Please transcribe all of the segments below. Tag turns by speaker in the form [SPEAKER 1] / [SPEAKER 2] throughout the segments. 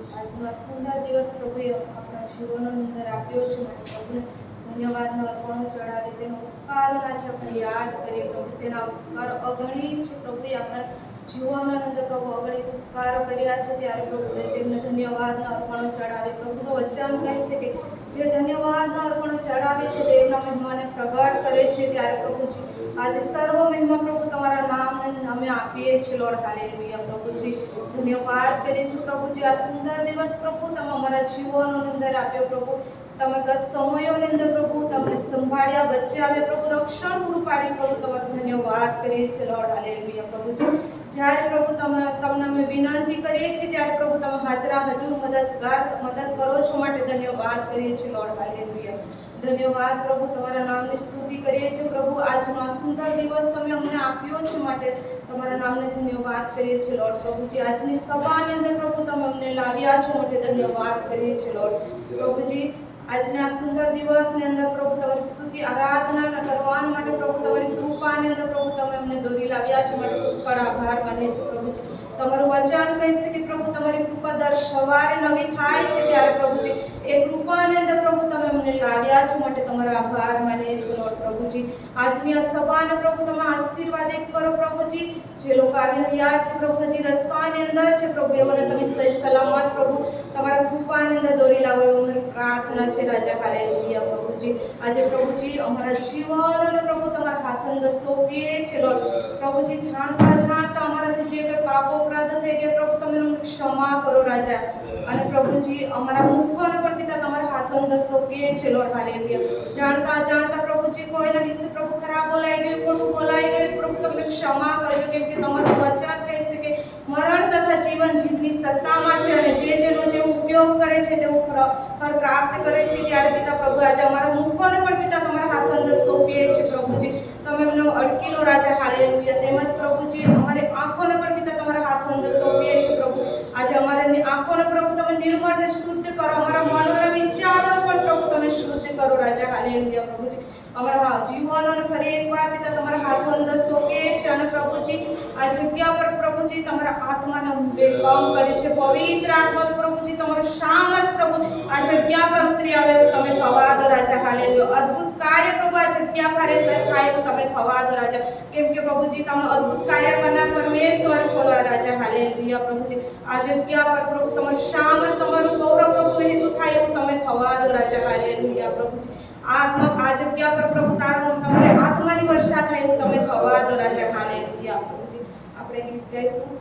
[SPEAKER 1] આજનો સુંદર દિવસ પ્રભુએ આપણા જીવનની અંદર આપ્યો છે માટે પ્રભુને ધન્યવાદનો અર્પણ ચડાવી તેનો ઉપકારોના છે આપણે યાદ કરીએ પ્રભુ તેના ઉપકાર અગણિત છે પ્રભુએ આપણા જીવનની અંદર પ્રભુ અગણિત ઉપકારો કર્યા છે ત્યારે પ્રભુ તેમને ધન્યવાદનો અર્પણ ચડાવી પ્રભુનું વચન કહે છે કે જે ધન્યવાદનો અર્પણ ચડાવે છે તેના મહિમાને પ્રગટ કરે છે ત્યારે પ્રભુજી આજે સર્વ મહિમા પ્રભુ તમારા નામને અમે આપીએ છીએ લોર્ડ હાલેલુયા પ્રભુજી ધન્યવાદ કરીએ છીએ પ્રભુજી આ સુંદર દિવસ પ્રભુ તમે અમારા જીવનની અંદર આપ્યો પ્રભુ તમે ગત સમયોની અંદર પ્રભુ તમને સંભાળ્યા બચાવ્યા પ્રભુ રક્ષણ પૂરું પાડ્યું પ્રભુ તમારો ધન્યવાદ કરીએ છીએ લોર્ડ હાલેલુયા પ્રભુજી જ્યારે પ્રભુ તમને અમે વિનંતી કરીએ છીએ ત્યારે પ્રભુ તમે હાજરા હજુર મદદ કરો છો માટે ધન્યવાદ કરીએ છીએ લોર્ડ હાલેલુયા ધન્યવાદ પ્રભુ તમારા નામની સ્તુતિ કરીએ છીએ પ્રભુ આજનો આ સુંદર દિવસ તમે અમને આપ્યો છે માટે તમારા નામને ધન્યવાદ કરીએ છીએ લોર્ડ પ્રભુજી આજની સભાની અંદર પ્રભુ તમે અમને લાવ્યા છો માટે ધન્યવાદ કરીએ છીએ લોર્ડ પ્રભુજી આજના સુંદર દિવસની અંદર પ્રભુ તમારી સ્તુતિ આરાધના કરવા માટે પ્રભુ તમારી કૃપાની અંદર પ્રભુ તમે અમને દોરી લાવ્યા છો માટે પુષ્કળ આભાર માનીએ છીએ પ્રભુ તમારું વચન કહે છે કે પ્રભુ તમારી કૃપા દર સવારે નવી થાય છે ત્યારે પ્રભુજી એ કૃપાની અંદર પ્રભુ તમે અમને લાવ્યા છો માટે તમારો આભાર માનીએ છીએ લોર્ડ પ્રભુજી આજની આ સભાને પ્રભુ તમે આશીર્વાદિત કરો પ્રભુજી જે લોકો આવી રહ્યા છે પ્રભુજી રસ્તાની અંદર છે પ્રભુ એમને તમે સહી સલામત પ્રભુ તમારા કૃપાની અંદર દોરી લાવો એવી અમારી પ્રાર્થના છે રાજા હાલેલુયા પ્રભુજી આજે પ્રભુજી અમારા જીવન અને પ્રભુ તમારા હાથમાં સોંપીએ છે લોર્ડ પ્રભુજી જાણતા અમારાથી જે કંઈ પાપો અપરાધો થઈ ગયા પ્રભુ તમે અમને ક્ષમા કરો રાજા અને પ્રભુજી અમારા મુખોને પણ પિતા તમારા હાથમાં સોંપીએ છે લોર્ડ હાલેલુયા જાણતા પ્રભુજી કોઈના વિશે પ્રભુ ખરાબ બોલાઈ ગયું ખોટું બોલાઈ ગયું પ્રભુ તમે ક્ષમા કરજો કેમ કે તમારું વચન કહે છે કે મરણ તથા જીવન જીવની સત્તામાં છે અને જેનો જે ઉપયોગ કરે છે તેવું ફળ પ્રાપ્ત કરે છે ત્યારે પિતા પ્રભુ આજે અમારા મુખોને પણ પિતા તમારા હાથમાં સોંપીએ છે પ્રભુજી તમે એમનો અડકીલો રાજા હાલેલુયા તેમજ પ્રભુજી અમારી આંખોને પણ પિતા તમારા હાથમાં સોંપીએ છે પ્રભુ આજે અમારી આંખોને પ્રભુ તમે નિર્મળ અને શુદ્ધ કરો અમારા મનોના વિચારો પણ પ્રભુ તમે શુદ્ધ કરો રાજા હાલેલુયા પ્રભુજી અમારા જીવનોને ફરી એકવાર પિતા તમારા હાથમાં સોંપીએ છે અને પ્રભુજી આ જગ્યા પર પ્રભુજી તમારા આત્માને વેલકમ કરે છે પવિત્ર આત્મા પ્રભુજી તમારો સામર્થ પ્રભુ આ જગ્યા પર ઉતરી આવે તમે થવા દો રાજા હાલેલુયા અદ્ભુત કાર્ય પ્રભુ આ જગ્યા પર થાય તો તમે થવા દો રાજા કેમ કે પ્રભુજી તમે અદ્ભુત કાર્ય કરનાર પરમેશ્વર છો રાજા હાલેલુયા પ્રભુજી આ જગ્યા પર પ્રભુ તમારો સામર્થ તમારું ગૌરવ પ્રભુ હેતુ થાય એવું તમે થવા દો રાજા હાલેલુયા પ્રભુજી આ જગ્યા પર પ્રભુ તમારે આત્માની વર્ષા થાય એવું તમે થવા દો રાજા હાલેલુયા પ્રભુજી આપણે ગીત ગાઈશું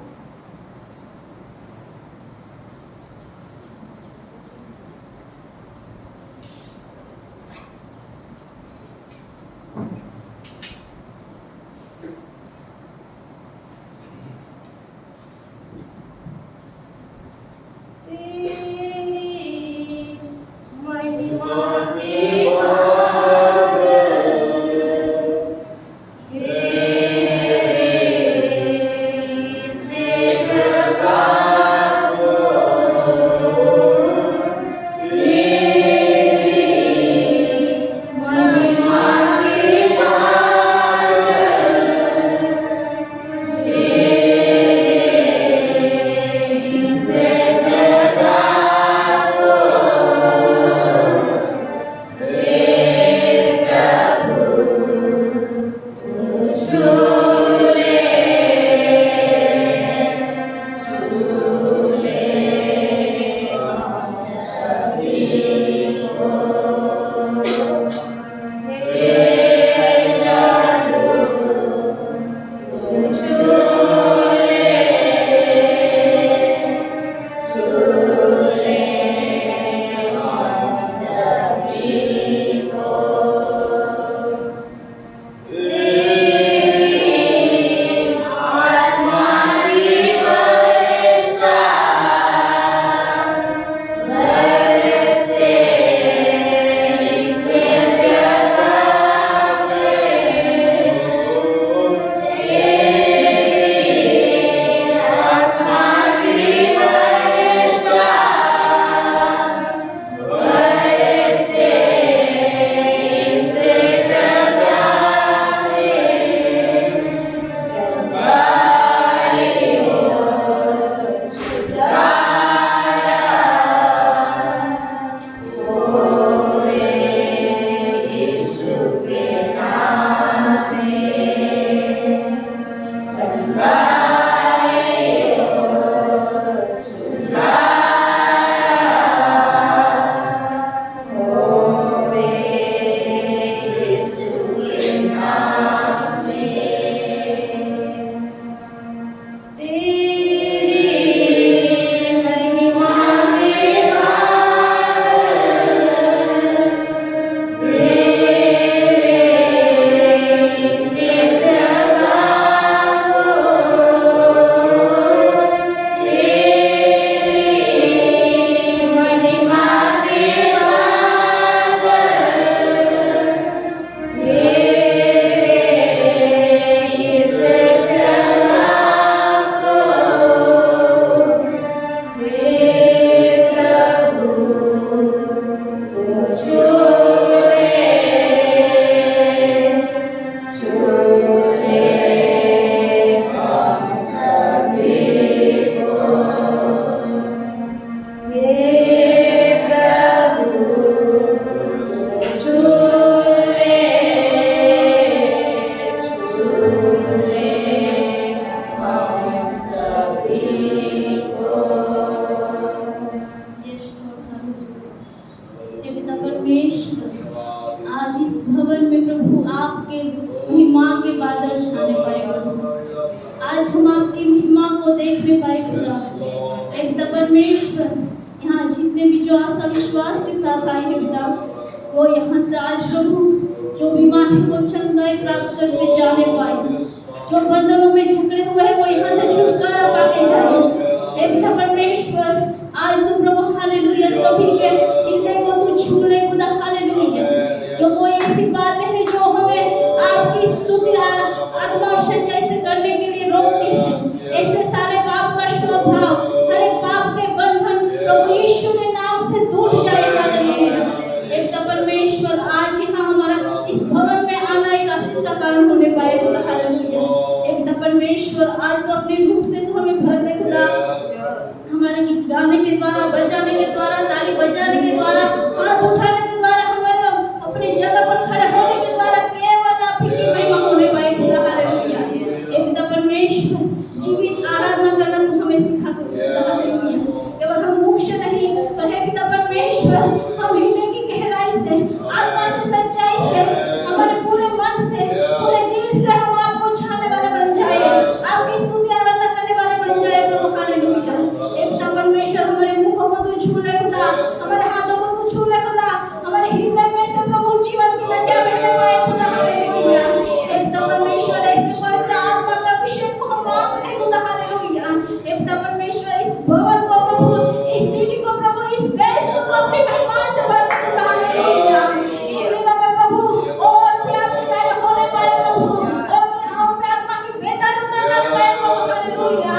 [SPEAKER 2] Say परमेश्वर यहाँ जितने भी जो आशा विश्वास के साथ आए हैं पिता, वो यहाँ से आज प्रभु जो बीमार है वो चंगाई प्राप्त करके जाने पाए, जो बंधनों में जकड़े हुए हैं वो यहाँ से छुटकारा पाके जाए। हे पिता परमेश्वर, आज तू प्रभु हालेलुया सभी के हृदय को तू छू ले खुदा, हालेलुया। जो कोई ऐसी बातें हैं जो हमें आपकी स्तुति आत्मा और सच्चाई से करने के लिए रोकती है, ऐसे सारे पाप का स्वभाव, हर एक पाप के बंधन प्रभु यीशु के नाम से टूट जाए, हालेलुया। एक परमेश्वर आज यहाँ हमारा इस भवन में आना एक आशीष का कारण होने पाए खुदा, हालेलुया। एक परमेश्वर आज तो अपने रूप से तू हमें भर दे खुदा, हमारे गीत गाने के द्वारा, बजाने के द्वारा, ताली बजाने के द्वारा, हाथ उठाने के द्वारा, हमारे अपनी जगह पर खड़े होने के द्वारा केवल आप ही की महिमा होने पाए खुदा, हालेलुया। एक परमेश्वर जीवित आराधना करना तू हमें सिखा खुदा, हालेलुया। केवल हम मुख से नहीं तो हे पिता परमेश्वर, हम हृदय की गहराई से, आत्मा से, सच्चाई से, हमारे पूरे मन से, पूरे दिल से हम आपको चाहने वाले बन जाए, आपकी स्तुति आराधना करने वाले बन जाए प्रभु, हालेलुया। एक परमेश्वर हमारे मुखों को तू छू ले खुदा, हमारे हाथों को तू छू ले खुदा, हमारे हृदय में से प्रभु जीवन की नदियां बहने पाए खुदा, हालेलुया। एक परमेश्वर ऐसे पवित्र आत्मा का अभिषेक को हम मांगते हैं खुदा, हालेलुया। एक परमेश्वर इस भवन को प्रभु, इस सिटी को प्रभु, इस देश को तू अपनी महिमा से भर खुदा, हालेलुया। इन में प्रभु और भी आपके कार्य होने पाए प्रभु, और भी आत्मा की बेदारी उतारने पाए प्रभु, हालेलुया।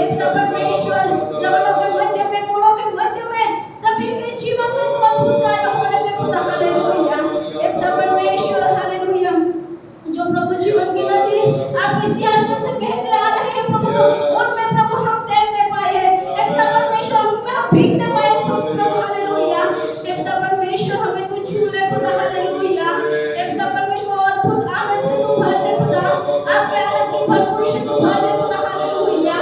[SPEAKER 2] एक परमेश्वर जवानों के मध्य में, बूढ़ों के मध्य में, सभी के जीवन में तू अद्भुत कार्य होने दे खुदा, हालेलुया। एक परमेश्वर, हालेलुया, जो प्रभु जीवन की नदी आपके सिंहासन से बहते आ रहे हैं प्रभु, उनमें प्रभु हम तैरने पाए, एक परमेश्वर उनमें हम भीगने पाए प्रभु, हालेलुया। एक परमेश्वर हमें तू छू ले खुदा, हालेलुया। एक परमेश्वर अद्भुत आनंद से तू भर दे खुदा, आपके आनंद की भरपूरी से तू भर दे खुदा, हालेलुया।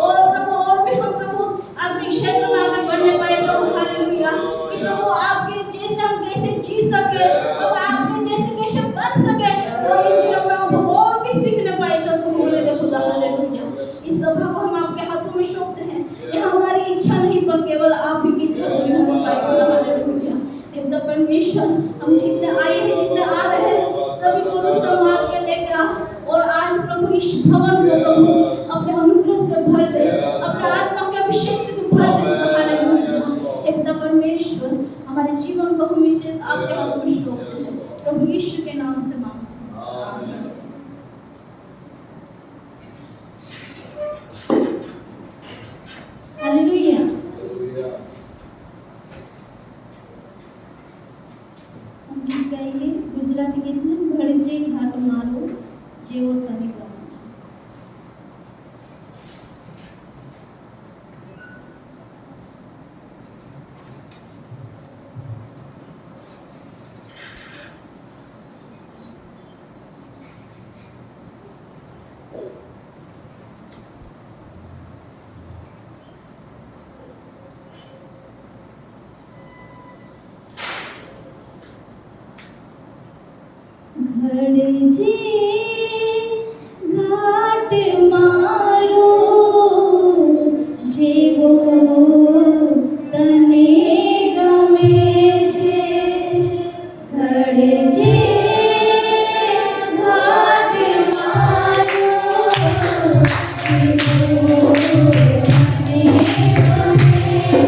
[SPEAKER 2] और प्रभु और भी हम प्रभु आत्मिक क्षेत्र में आगे बढ़ने पाए प्रभु, हालेलुया। कि प्रभु आपके जैसे हम कैसे जी सके, प्रभु आपके जैसे कैसे बन सके, और इस दिनों में हम और भी सीखने पाए तू होने दे खुदा, हालेलुया। इस सभा को हम आपके हाथों में सौंपते हैं, यह हमारी इच्छा नहीं पर केवल आप ही की इच्छा पूरी होने पाए खुदा, हालेलुया। एक परमेश्वर हम जितने आए हैं, जितने आ रहे हैं, सभी को तू संभाल के लेके आ, और आज प्रभु इस भवन को प्रभु अपने अनुग्रह से भर दे, अपने आत्मा के अभिषेक से तू भर दे खुदा, हालेलुया। एक परमेश्वर हमारे जीवन को हमेशा आपके हाथों में सौंपते हैं, प्रभु यीशु के नाम से मांगते हैं, आमीन। हालेलुया। हम गीत गाएंगे, गुजराती गीत में घड़जे घाट मारो जेવો તને ગમે છે। घड़जे घाट मारो जेવો તને ગમે છે। ઘड़जे घाट मारो जेવો તને गमे છે।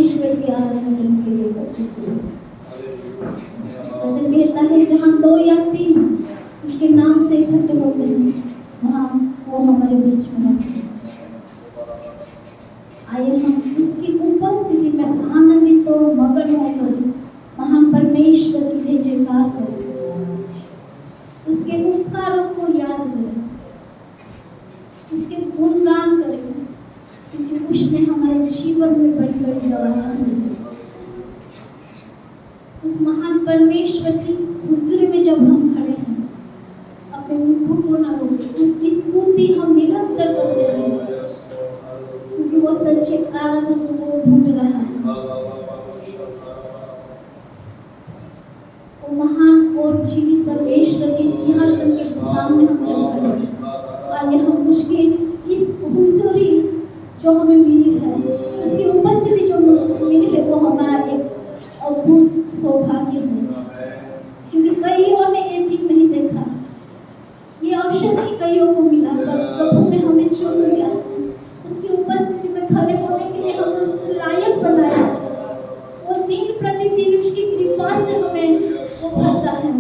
[SPEAKER 2] परमेश्वर की आराधना करने के लिए उपस्थित हैं। वचन कहता है जहाँ 2 या 3 उसके नाम से इकट्ठे होते हैं वहाँ वो हमारे बीच में रहते हैं। आइए हम उसकी उपस्थिति में आनंदित और मगन होकर महान परमेश्वर की जय जयकार करें, उसके उपकारों को याद करें, उसके गुणगान करें, क्योंकि उसने हमारे जीवन में बड़ी बड़ी दवाइयाँ दी। उस महान परमेश्वर की हुजूरी में जब हम खड़े हैं अपने मुखों को न रोकें, उसकी स्तुति हम निरंतर करते रहें, क्योंकि वो सच्चे आराधक को ढूंढ रहा है। वो महान और जीवित परमेश्वर के सिंहासन के सामने हम जब खड़े हैं, आइए हम उसकी इस हुजूरी जो हमें मिली है, उसकी उपस्थिति जो मिली है, वो हमारा एक अद्भुत सौभाग्य है। क्योंकि कईयों ने ये दिन नहीं देखा, ये अवसर नहीं कईयों को मिला, पर प्रभु ने हमें चुन लिया, उसकी उपस्थिति में खड़े होने के लिए हमें उसको लायक बनाया। वो दिन प्रतिदिन उसकी कृपा से हमें वो भरता है,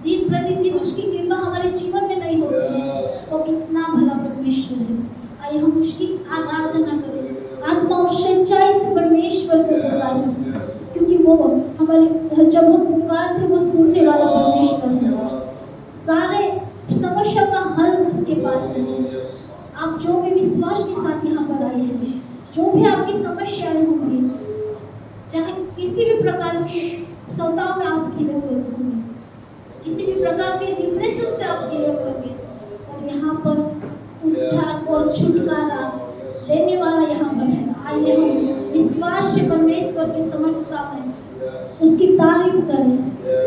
[SPEAKER 2] दिन प्रतिदिन उसकी कृपा हमारे जीवन में नहीं होती। वो कितना भला परमेश्वर है। आइए हम उसकी आराधना करें, आत्मा और सच्चाई से परमेश्वर को पुकारें, क्योंकि वो हमारे जब हम पुकारते वो सुनने वाला परमेश्वर है। सारे समस्या का हल उसके पास है। आप जो भी विश्वास के साथ यहाँ पर आए हैं, जो भी आपकी समस्याएं होंगी, चाहे किसी भी प्रकार की सौदाओं में आप घिरे हुए होंगे, किसी भी प्रकार के डिप्रेशन से आप घिरे हुए होंगे, और यहाँ पर उद्धार और छुटकारा देने वाला यहाँ पर है। आइए हम विश्वास से परमेश्वर के समक्ष में उसकी तारीफ करें।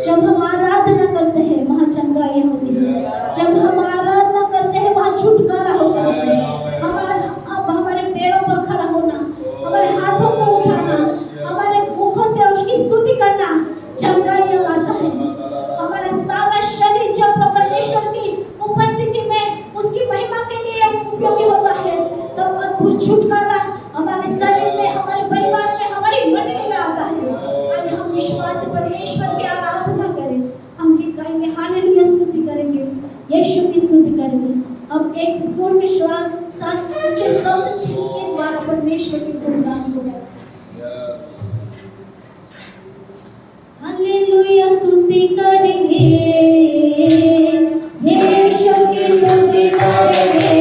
[SPEAKER 2] जब हम आराधना करते हैं वहाँ चंगाई होती है, जब हम आराधना करते हैं वहाँ छुटकारा होता है। हमारे पैरों पर खड़ा होना, हमारे हाथों को उठाना, हमारे मुखों से उसकी स्तुति करना चंगाई लाता है। हमारा सारा शरीर जब परमेश्वर की उपस्थिति में उसकी महिमा के लिए उपयोगी होता है, तब अद्भुत छुटकारा हमारे शरीर में, हमारे परिवार में, हमारी मंडली में आता है। आइए हम विश्वास से परमेश्वर की आराधना करें। हम गीत गाएंगे, हालेलुया स्तुति करेंगे, यीशु की स्तुति करेंगे। हम एक सुर में श्वास साथ ऊंचे शब्द के द्वारा परमेश्वर के गुणगान करें। हालेलुया स्तुति करेंगे, यीशु की स्तुति करेंगे।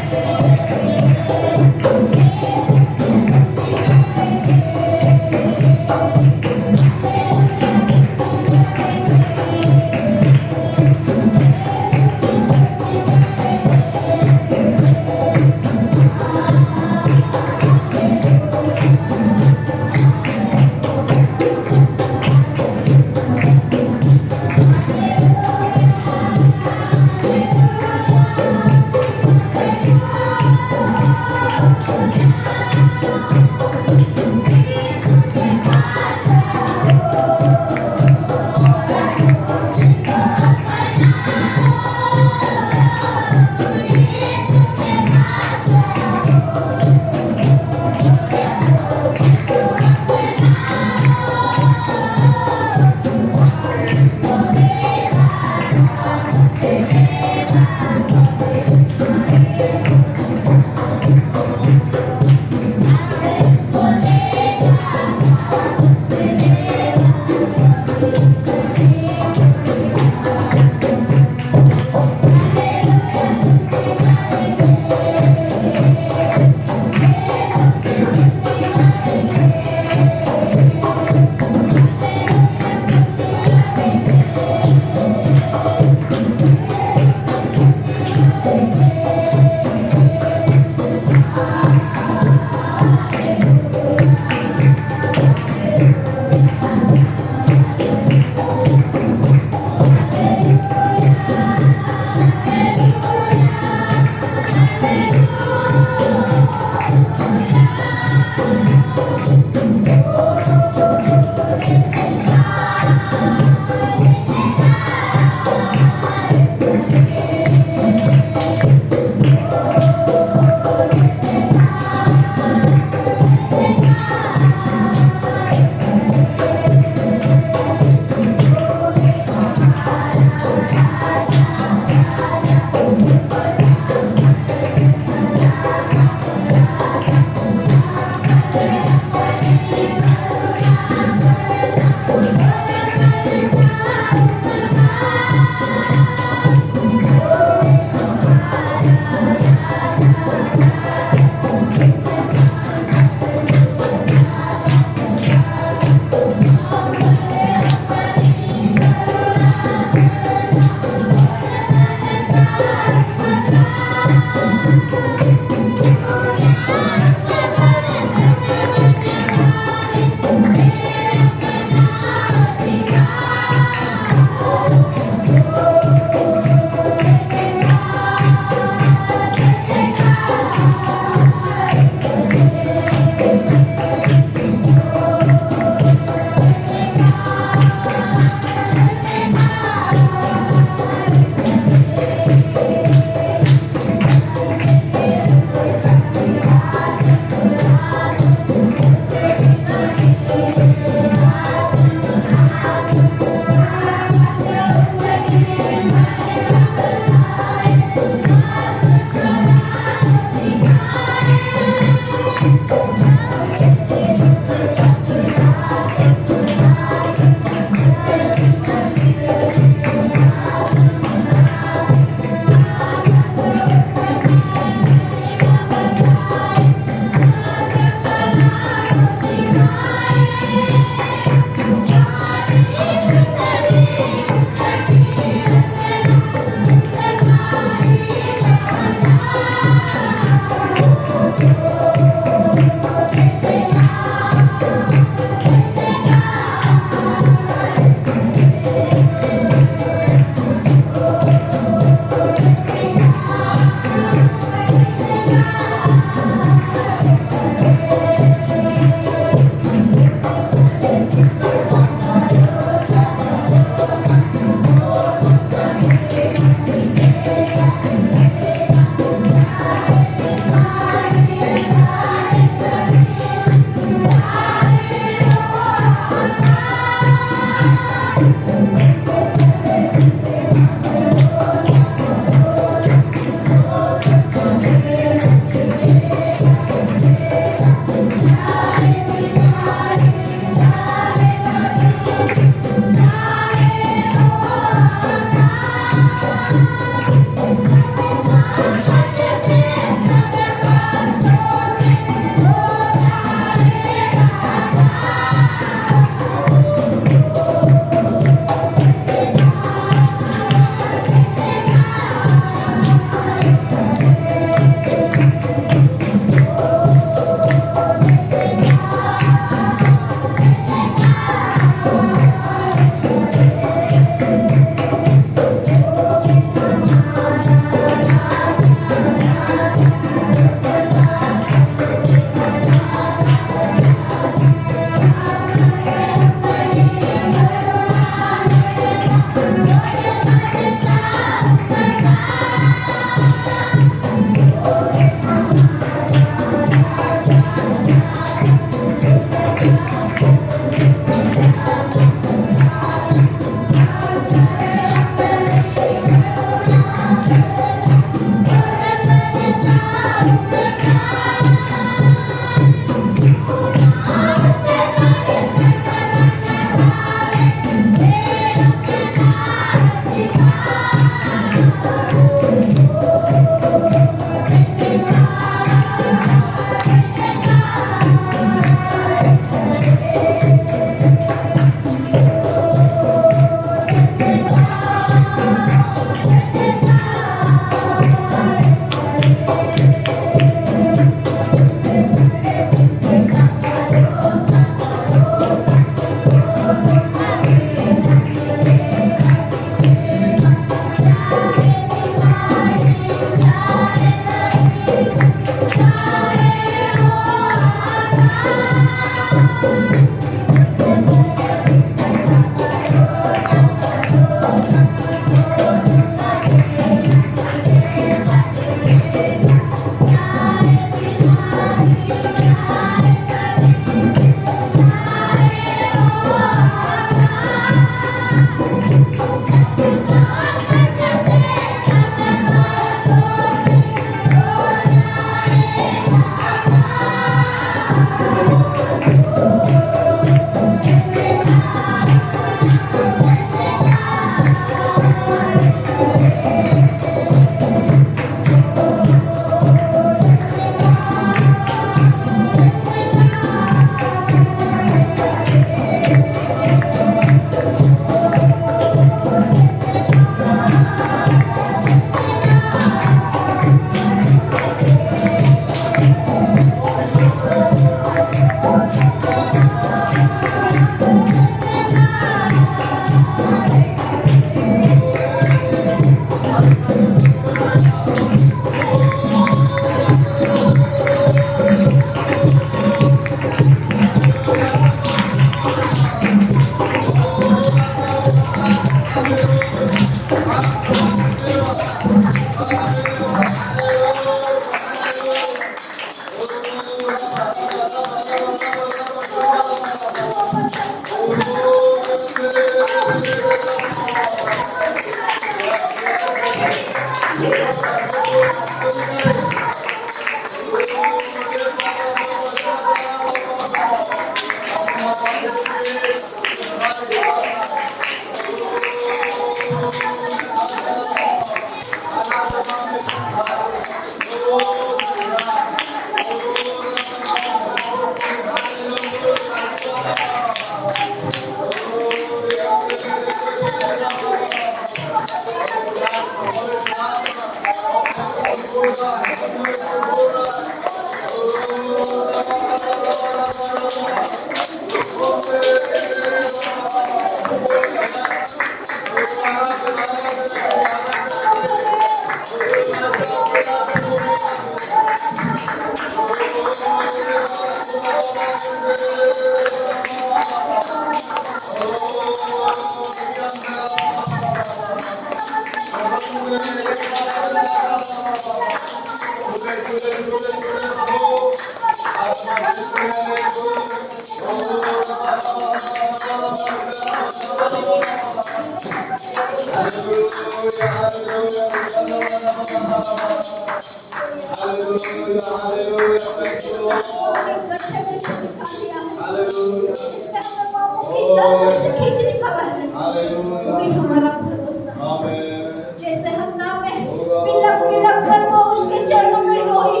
[SPEAKER 2] जैसे हम नाम में बिलक बिलक कर वो उसके चरणों में रोई,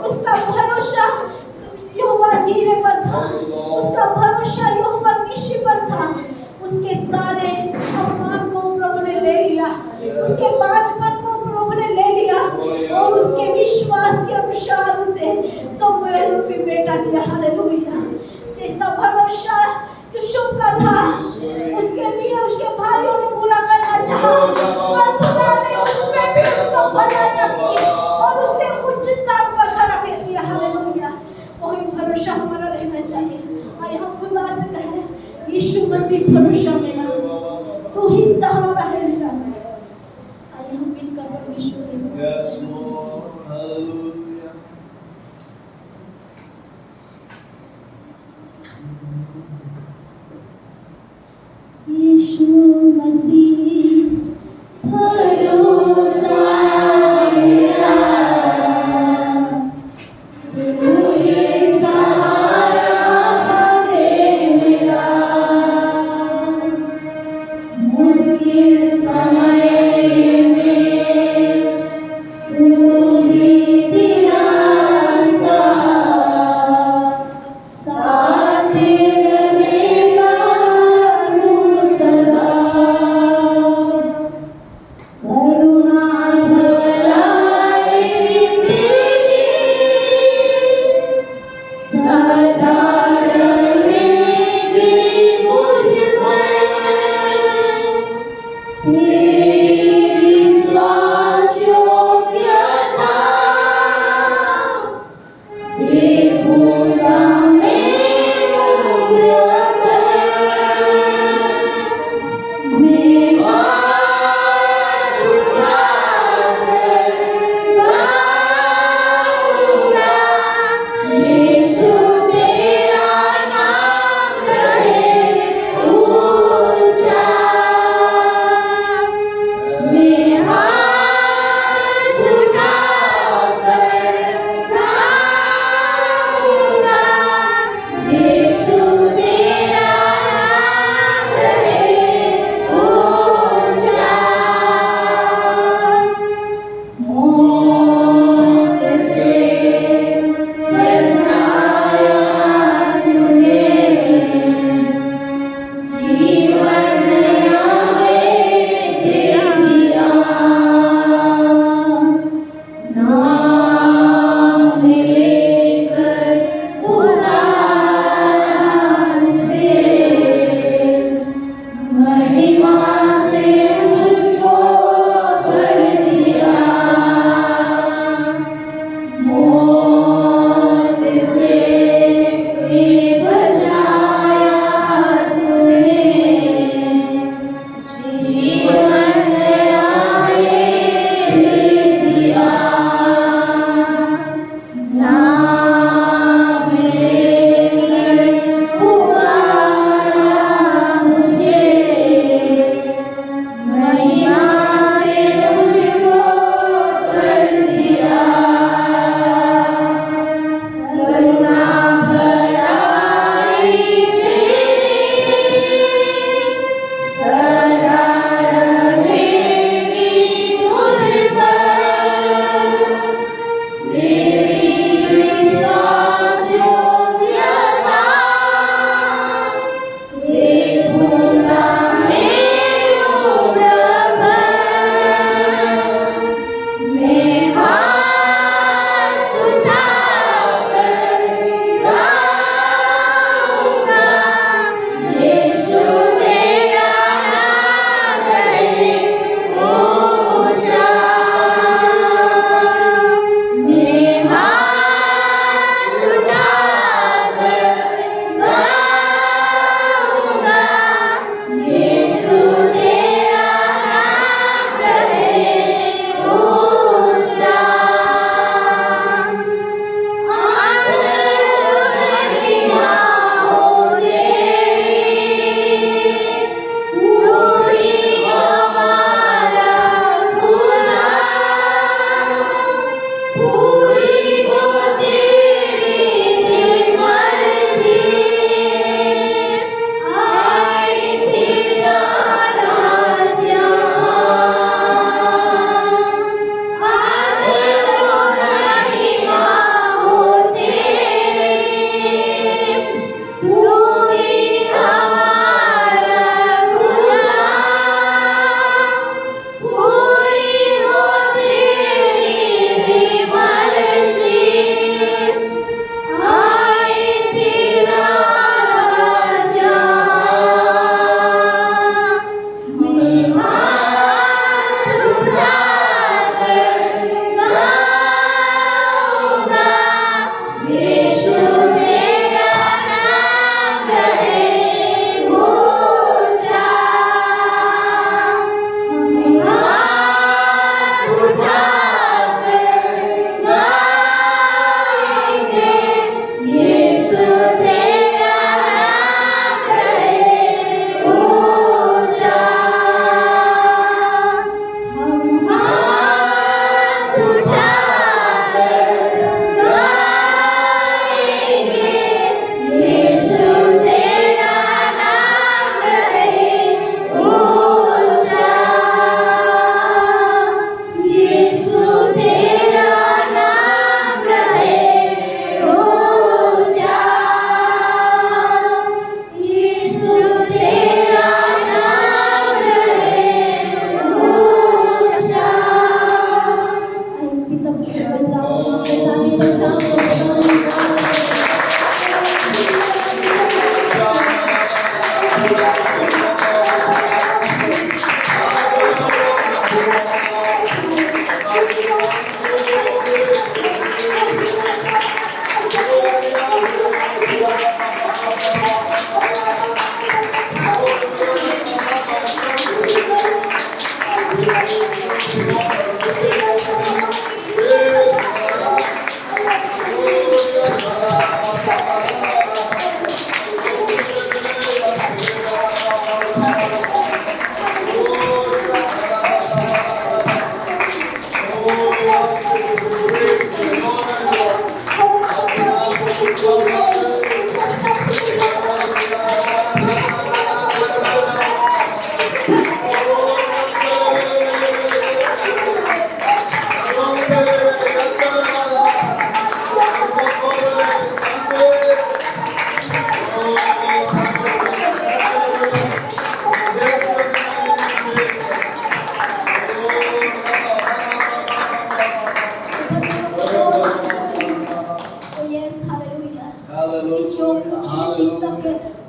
[SPEAKER 2] उसका भरोसा यहोवा हीरे पर था, उसका भरोसा यहोवा निशी पर था। उसके सारे अपमान को प्रभु ने ले लिया, उसके बाजपन को प्रभु ने ले लिया और उसके विश्वास के अनुसार उसे समुएल रूपी बेटा दिया। हालेलुया। जैसा भरोसा यूसुफ का था, उसके लिए उसके भाइयों ने बुरा करना चाहा, पर खुदा ने उसमें भी उसका भलाई किया और उसे उच्च स्थान पर खड़ा कर दिया। हालेलुया। वही भरोसा हमारा रहना चाहिए। आइए हम खुदा से कहें, यीशु मसीह भरोसा मेरा, तू ही सहारा है मेरा। आइए हम मिलकर परमेश्वर के साथ
[SPEAKER 3] Yes, Lord. Hallelujah.
[SPEAKER 2] यीशु मसीह भरोसा मेरा, तू ही सहारा है मेरा।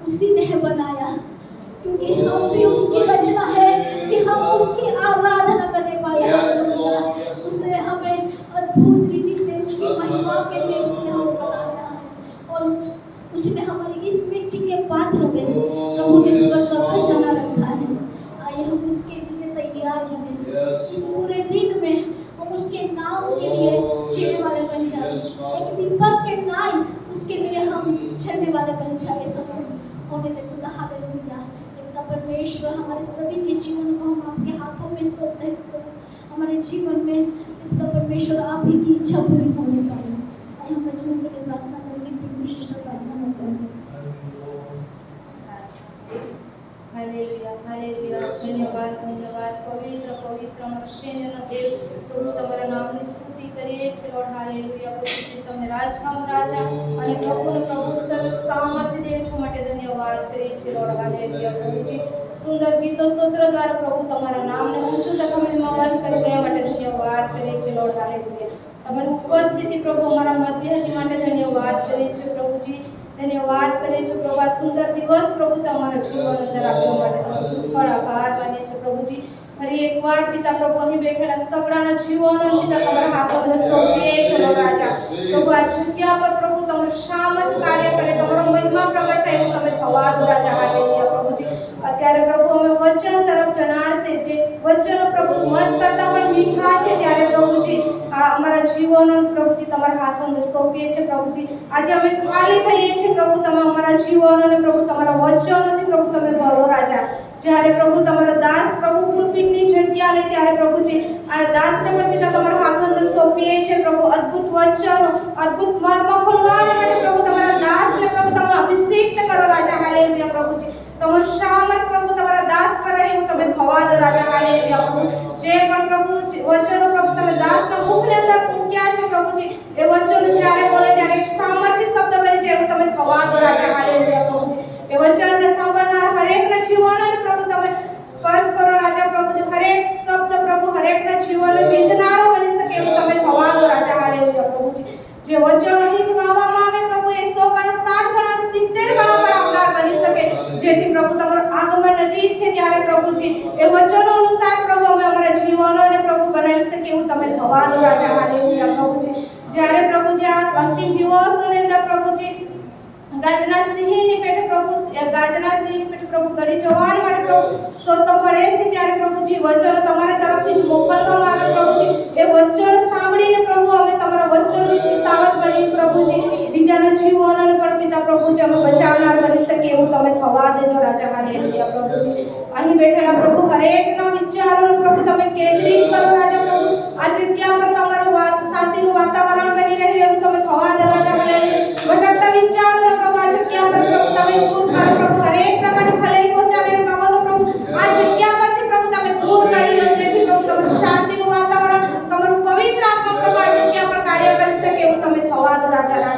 [SPEAKER 2] उसी ने है बनाया, क्योंकि हम भी उसकी रचना है कि हम उसकी आराधना करने पाए। उसने हमें अद्भुत रीति से उसकी महिमा के लिए उसने हमें बनाया है और उसने हमारी इस मिट्टी के पात्र में प्रभु ने स्वर्ग का खजाना रखा है। आइए हम उसके लिए तैयार बने। इस पूरे दिन में हम उसके नाम के लिए जीने वाले बन जाए। एक दीपक के नाम उसके लिए हम चलने वाले बन जाए। सब होने दे खुदा। हालेलुया। पिता परमेश्वर, हमारे सभी के जीवन को हम आपके हाथों में सौंपते हैं। हमारे जीवन में पिता परमेश्वर आप ही की इच्छा पूरी होने पाए। आइए हम वचनों के लिए प्रार्थना करेंगे, फिर विशेष प्रार्थना करेंगे।
[SPEAKER 1] Hallelujah, hallelujah. धन्यवाद, धन्यवाद। पवित्र पवित्र અમારા સૈન્યનો દેવ પ્રભુ તમારા નામની સ્તુતિ કરીએ છીએ લોર્ડ। હાલેલુયા પ્રભુ, તમને રાજાઓ રાજા અને પ્રભુનો પ્રભુ સર્વ સામર્થ્ય દેવ છો માટે ધન્યવાદ કરીએ છીએ લોર્ડ। હાલેલુયા પ્રભુજી, સુંદર ગીતો સ્તોત્ર દ્વારા પ્રભુ તમારા નામને ઊંચું તકમીમાં કરી ગયા માટે ધન્યવાદ કરીએ છીએ લોર્ડ। હાલેલુયા। તમારી ઉપસ્થિતિ પ્રભુ અમારા મધ્યથી માટે ધન્યવાદ કરીએ છીએ પ્રભુજી। ધન્યવાદ કરીએ છીએ પ્રભુ। આ સુંદર દિવસ પ્રભુ તમારા જીવન અંદર આપવા માટે તમારો પુષ્કળ આભાર માનીએ છીએ પ્રભુજી। ફરી એકવાર પિતા પ્રભુ અહીં બેઠેલા સગડાના જીવનો પિતા તમારા હાથોમાં સોંપીએ છીએ લોર્ડ રાજા। પ્રભુ આ જગ્યા પર પ્રભુ તમારું સામર્થ કાર્ય કરે, તમારો મહિમા પ્રગટ થાય એવું તમે થવા દો રાજા। હાલેલુયા પ્રભુજી। અત્યારે પ્રભુ અમે વચન તરફ જણાશે, જે વચનો પ્રભુ મત કરતા પણ મીઠા છે, ત્યારે પ્રભુજી આ અમારા જીવનો પ્રભુજી તમારા હાથોમાં સોંપીએ છીએ પ્રભુજી। આજે અમે ખાલી થઈએ છીએ પ્રભુ, તમે અમારા જીવનોને પ્રભુ તમારા વચનોથી પ્રભુ તમે ભરો રાજા। જ્યારે પ્રભુ તમારો દાસ પ્રભુ પુલપિટની જગ્યા લે, ત્યારે પ્રભુજી આ દાસને પણ પિતા તમારા હાથોમાં સોંપીએ છીએ પ્રભુ। અદ્ભુત વચનો, અદ્ભુત મર્મ ખોલવાને માટે પ્રભુ તમારા દાસને પ્રભુ તમે અભિષેક કરો રાજા। હાલેલુયા પ્રભુજી। તમારું સામર્થ પ્રભુ તમારા દાસ પર રહે એવું તમે થવા દો રાજા। હાલેલુયા પ્રભુ। જે પણ પ્રભુ વચનો પ્રભુ તમે દાસના મુખની અંદર મૂક્યા છે પ્રભુજી, એ વચનો જ્યારે બોલે ત્યારે એક સામર્થ્ય શબ્દ બની જાય એવું તમે થવા દો રાજા। હાલેલુયા પ્રભુજી। એ વચનને સાંભળનાર હરેકના જીવનને પ્રભુ તમે સ્પર્શ કરો રાજા પ્રભુજી। હરેક શબ્દ પ્રભુ હરેકના જીવનને વિંધનારો બની શકે એવું તમે થવા દો રાજા। હાલેલુયા પ્રભુજી। જે વચનો અહીં ગાવામાં આવે પ્રભુ એ 100 ગણા, 60 ગણા, 70 ગણા પણ આપનાર બની શકે, જેથી પ્રભુ તમારું આગમન નજીક છે ત્યારે પ્રભુજી એ વચનો અનુસાર પ્રભુ અમે અમારા જીવનોને પ્રભુ બનાવી શકે એવું તમે થવા દો રાજા। હાલેલુયા પ્રભુજી। જ્યારે પ્રભુજી આ અંતિમ દિવસોની અંદર પ્રભુજી ગાજના સિંહની પેટે પ્રભુ પ્રભુ ગળી જવાન માટે પ્રભુ સોતો પડે છે, ત્યારે પ્રભુજી વચનો તમારા તરફથી જ મોકલવામાં આવે પ્રભુજી। એ વચનો સાંભળીને પ્રભુ અમે તમારા વચનો વિશે સાવધ બની પ્રભુજી બીજાના જીવનોને પણ પિતા પ્રભુજી અમે બચાવનાર બની શકીએ એવું તમે થવા દેજો રાજા। હાલેલુયા પ્રભુજી। અહીં બેઠેલા પ્રભુ હરેકના વિચારોને પ્રભુ તમે કેન્દ્રિત કરો રાજા પ્રભુ। આ જગ્યા પર તમારું શાંતિનું વાતાવરણ બની રહે એવું તમે થવા દો રાજા। હાલેલુયા। ભટકતા વિચારોને પ્રભુ આ જગ્યા પર પ્રભુ તમે દૂર કરો પ્રભુ। હરેક પ્રકારની ખલેલ પહોંચાડે બાબતો પ્રભુ આ જગ્યા પરથી પ્રભુ તમે દૂર કરી લો, જેથી પ્રભુ તમારું શાંતિનું વાતાવરણ, તમારું પવિત્ર આત્મા પ્રભુ આ જગ્યા પર કાર્ય કરી શકે એવું તમે થવા દો રાજા।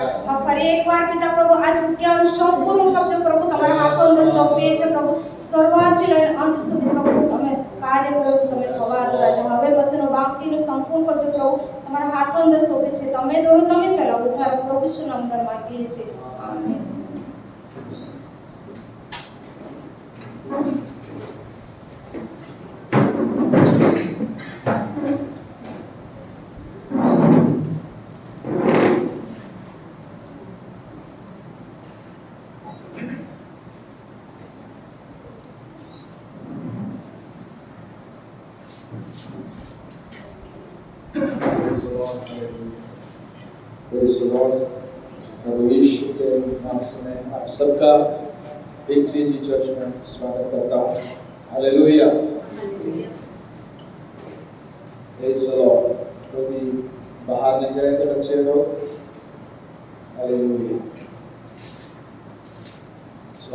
[SPEAKER 1] ફરી એકવાર પિતા પ્રભુ આ જગ્યાનો સંપૂર્ણ કબજો પ્રભુ તમારા હાથોમાં સોંપીએ છીએ પ્રભુ। શરૂઆતથી લઈને અંત સુધી પ્રભુ તમે કાર્ય કરો તમે થવા દો રાજા। હવે પછીનો બાકીનો સંપૂર્ણ કબજો પ્રભુ તમારા હાથોમાં સોંપે છે, તમે દોડો તમે ચલાવો, ઉદ્ધારક પ્રભુ ઈસુના નામમાં માંગીએ છીએ, amen.
[SPEAKER 3] Praise the Lord. Hallelujah. Praise the Lord. प्रभु यीशु के नाम से मैं आप सबका विक्ट्री जी चर्च में स्वागत करता हूँ। हालेलुया। Praise the Lord. कभी बाहर नहीं गए थे बच्चे लोग? हालेलुया।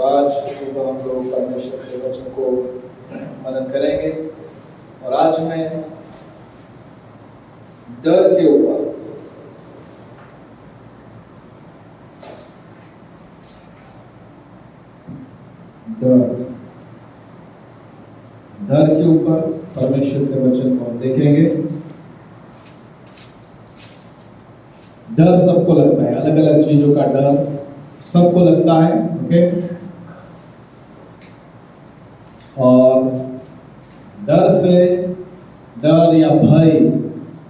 [SPEAKER 3] आज सुबह हम लोग परमेश्वर के वचन को मनन करेंगे और आज मैं डर के ऊपर डर के ऊपर परमेश्वर के वचन को हम देखेंगे। डर सबको लगता है, अलग अलग चीजों का डर सबको लगता है, ओके। और डर से, डर या भय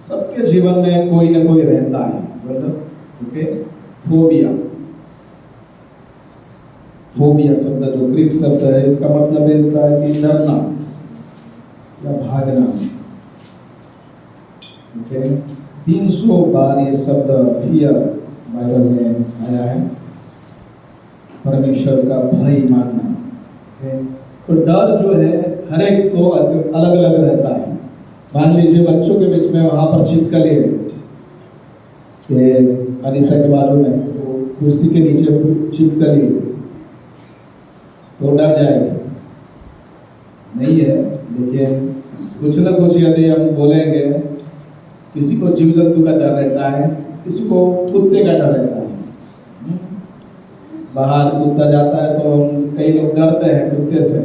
[SPEAKER 3] सबके जीवन में कोई ना कोई रहता है, ओके। फोबिया, फोबिया शब्द जो ग्रीक शब्द है, इसका मतलब ये होता है कि डरना या भागना, ओके। 300 बार ये शब्द फियर बाइबल में आया है, परमेश्वर का भय मानना, ओके। तो डर जो है हर एक को अलग अलग रहता है। मान लीजिए बच्चों के बीच में वहां पर छिपकली है, अनिशा के बाजू में तो कुर्सी के नीचे छिपकली है, तो डर जाएगी नहीं है। लेकिन कुछ ना कुछ यदि हम बोलेंगे, किसी को जीव जंतु का डर रहता है, किसी को कुत्ते का डर रहता है। बाहर कुत्ता जाता है तो कई लोग डरते हैं कुत्ते से।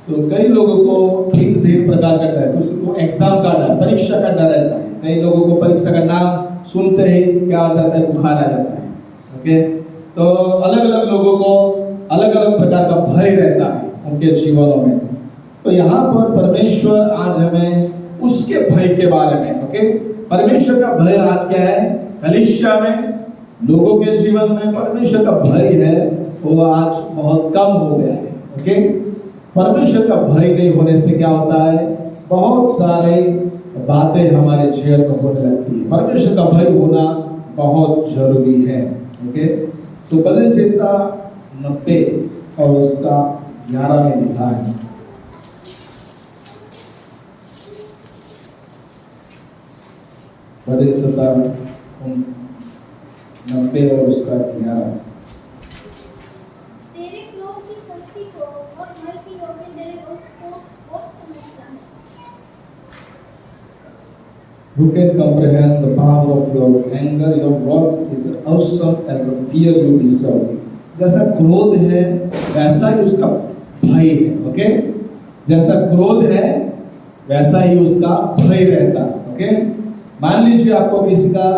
[SPEAKER 3] तो कई लोगों को भिन्न प्रकार का डर, किसी को एग्जाम का डर, परीक्षा का डर रहता है। कई लोगों को परीक्षा का नाम सुनते ही क्या हो जाता है, बुखार आ जाता है, ओके। तो अलग अलग लोगों को अलग अलग प्रकार का भय रहता है उनके जीवनों में। तो यहाँ पर परमेश्वर आज हमें उसके भय के बारे में, ओके। परमेश्वर का भय आज क्या है, कलीसिया में लोगों के जीवन में परमेश्वर का भय है वो आज बहुत कम हो गया है, ओके। परमेश्वर का भय नहीं होने से क्या होता है, बहुत सारे बातें हमारे जीवन में होने लगती है। परमेश्वर का भय होना बहुत जरूरी है, ओके। सो भजन संहिता 90 और उसका 11 में लिखा है, भजन संहिता 90 और उसका 11।
[SPEAKER 4] तेरे क्रोध की शक्ति को और भय की योग्य तेरे दोष को और समझता है।
[SPEAKER 3] Who can comprehend the power of your anger? Your wrath is awesome as the fear you deserve. जैसा क्रोध है वैसा ही उसका भय है, ओके। जैसा क्रोध है वैसा ही उसका भय रहता है, ओके। मान लीजिए आपको किसी का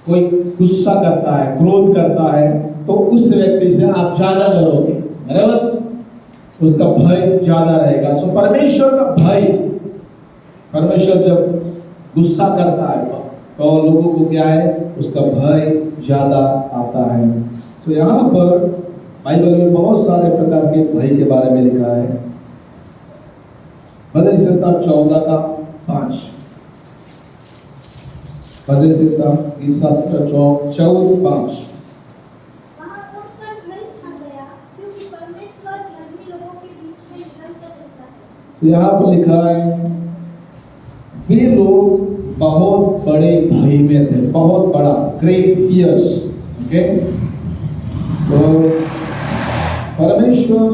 [SPEAKER 3] कोई गुस्सा करता है, क्रोध करता है, तो उस व्यक्ति से आप ज्यादा डरोगे, बराबर। उसका भय ज्यादा रहेगा। सो परमेश्वर का भय, परमेश्वर जब गुस्सा करता है तो लोगों को क्या है, उसका भय ज्यादा आता है। तो यहाँ पर बाइबल में बहुत सारे प्रकार के भय के बारे में लिखा है। भजन संहिता 14 का 5, भजन संहिता इस शास्त्र 14:5।
[SPEAKER 4] वहाँ उठकर भय छा गया, क्योंकि परमेश्वर धर्मी लोगों के बीच में निरंतर रहता है।
[SPEAKER 3] तो यहाँ पर लिखा है वे लोग बहुत बड़े भय में थे, बहुत बड़ा, ग्रेट फियर्स, ओके। तो परमेश्वर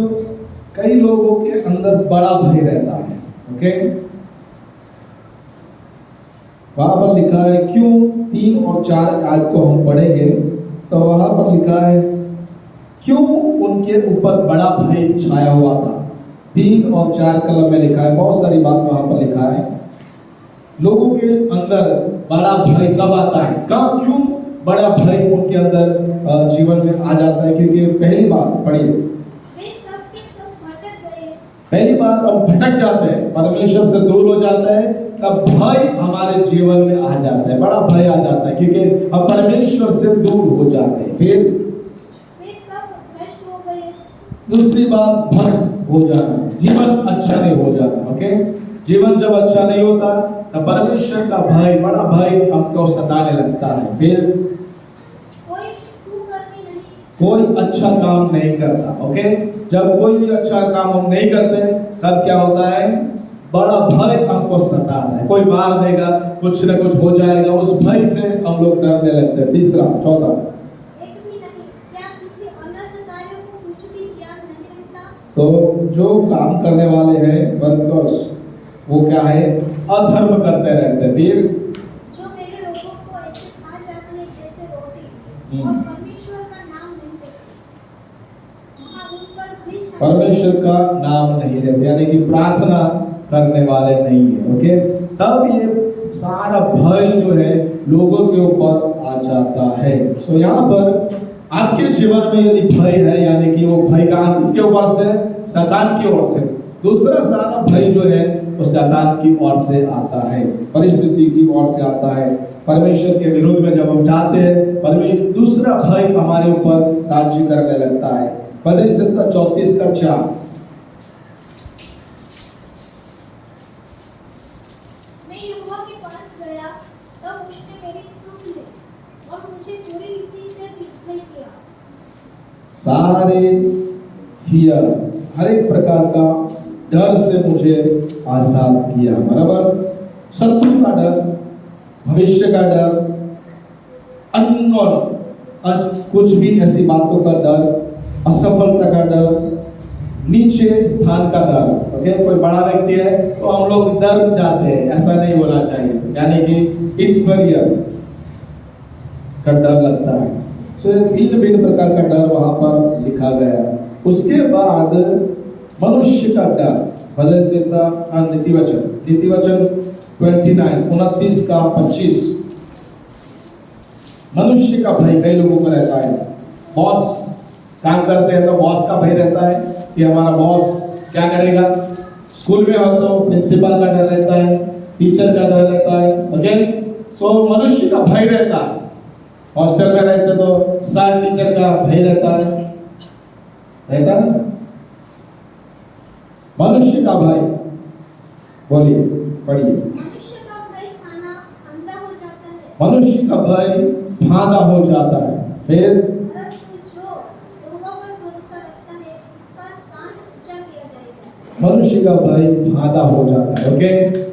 [SPEAKER 3] कई लोगों के अंदर बड़ा भय रहता है, ओके। वहां पर लिखा है, क्यों 3 और 4 आज को हम पढ़ेंगे तो वहां पर लिखा है क्यों उनके ऊपर बड़ा भय छाया हुआ था। 3 और 4 कलम में लिखा है, बहुत सारी बात वहां पर लिखा है। लोगों के अंदर बड़ा भय कब आता है, कब, क्यों बड़ा भय उनके अंदर जीवन में आ जाता है? क्योंकि पहली बात पढ़िए,
[SPEAKER 4] वे सब के सब भटक गए।
[SPEAKER 3] पहली बात हम भटक जाते हैं, परमेश्वर से दूर हो जाता है, तब भय हमारे जीवन में आ जाता है, बड़ा भय आ जाता है क्योंकि हम परमेश्वर से दूर हो जाते हैं। फिर
[SPEAKER 4] वे सब भ्रष्ट हो गए।
[SPEAKER 3] दूसरी बात भ्रष्ट हो जाना, जीवन अच्छा नहीं हो जाना, ओके। जीवन जब अच्छा नहीं होता तब परमेश्वर का भय, बड़ा भय हमको सताने लगता है। फिर
[SPEAKER 4] कोई सुकर्मी नहीं,
[SPEAKER 3] कोई अच्छा काम नहीं करता। ओके, जब कोई भी अच्छा काम हम नहीं करते तब क्या होता है, बड़ा भय हमको सताता है। कोई मार देगा, कुछ न कुछ हो जाएगा, उस भय से हम लोग डरने लगते हैं। तीसरा, चौथा,
[SPEAKER 4] एक भी नहीं, क्या किसी अनर्थ कार्यों को कुछ भी ज्ञान नहीं रहता?
[SPEAKER 3] तो जो काम करने वाले हैं वर्कर्स, वो क्या है, अधर्म करते रहते हैं। फिर
[SPEAKER 4] जो मेरे लोगों को ऐसे खा जाते हैं जैसे रोटी, और परमेश्वर का नाम नहीं लेते, वहाँ उन पर भी छाया
[SPEAKER 3] परमेश्वर का नाम नहीं लेते, यानी कि प्रार्थना करने वाले नहीं है। ओके, तब ये सारा भय जो है लोगों के ऊपर आ जाता है। सो यहाँ पर आपके जीवन में यदि भय है, यानी कि वो भय का किसके ऊपर से, शैतान की ओर से। दूसरा सारा भय जो है वो शैतान की ओर से आता है, परिस्थिति की ओर से आता है। परमेश्वर के विरुद्ध में जब हम जाते हैं, परमेश्वर दूसरा भय हमारे ऊपर राज्य करने लगता है। पद 34 का 4,
[SPEAKER 4] मैं यहोवा के पास गया, तब उसने मेरी सुन ली और मुझे पूरी रीति से निर्भय किया।
[SPEAKER 3] सारे फियर, हर एक प्रकार का डर से मुझे आजाद किया। बराबर, शत्रु का डर, भविष्य का डर, अननोन कुछ भी ऐसी बातों का डर, असफलता का डर, नीचे स्थान का डर। ओके, कोई बड़ा व्यक्ति है तो हम लोग डर जाते हैं, ऐसा नहीं होना चाहिए, यानी कि इंफीरियर का डर लगता है। सो भिन्न भिन्न प्रकार का डर वहां पर लिखा गया। उसके बाद मनुष्य का डर, भजन संहिता नीति वचन 29 का 25, मनुष्य का भय कई लोगों को रहता है। बॉस काम करते हैं तो बॉस का भय रहता है कि हमारा बॉस क्या करेगा। स्कूल में हो तो प्रिंसिपल का डर रहता है, टीचर का डर रहता है। ओके, तो मनुष्य का भय रहता है। हॉस्टल में रहते तो सर टीचर का भय रहता है। मनुष्य का भय, बोलिए, पढ़िए।
[SPEAKER 4] मनुष्य का भय खाना अंधा हो जाता है,
[SPEAKER 3] मनुष्य का भय फांदा हो जाता है। फिर
[SPEAKER 4] परंतु जो यहोवा पर भरोसा रखता है उसका स्थान ऊंचा किया जाएगा।
[SPEAKER 3] मनुष्य का भय फांदा हो जाता है। ओके,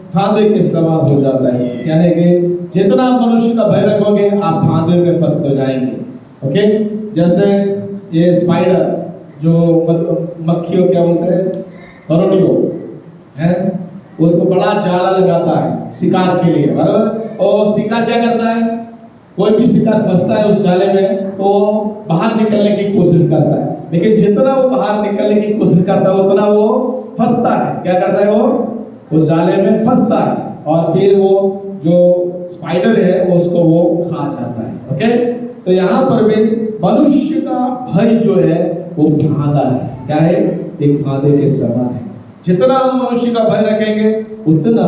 [SPEAKER 3] फांदे के समान हो जाता है, यानी कि जितना मनुष्य का भय रखोगे आप फांदे में फंस तो जाएंगे। ओके, जैसे ये स्पाइडर जो मक्खियों क्या बोलते हैं, करोड़ियों है, उसको बड़ा जाला लगाता है शिकार के लिए। बराबर, और शिकार क्या करता है, कोई भी शिकार फंसता है उस जाले में तो बाहर निकलने की कोशिश करता है, लेकिन जितना वो बाहर निकलने की कोशिश करता है उतना वो फंसता है। क्या करता है, वो उस जाले में फंसता है और फिर वो जो स्पाइडर है उसको वो खा जाता है। ओके, तो यहाँ पर भी मनुष्य का भय जो है वो फांदा है। क्या है, एक फांदे के समान है। जितना हम मनुष्य का भय रखेंगे उतना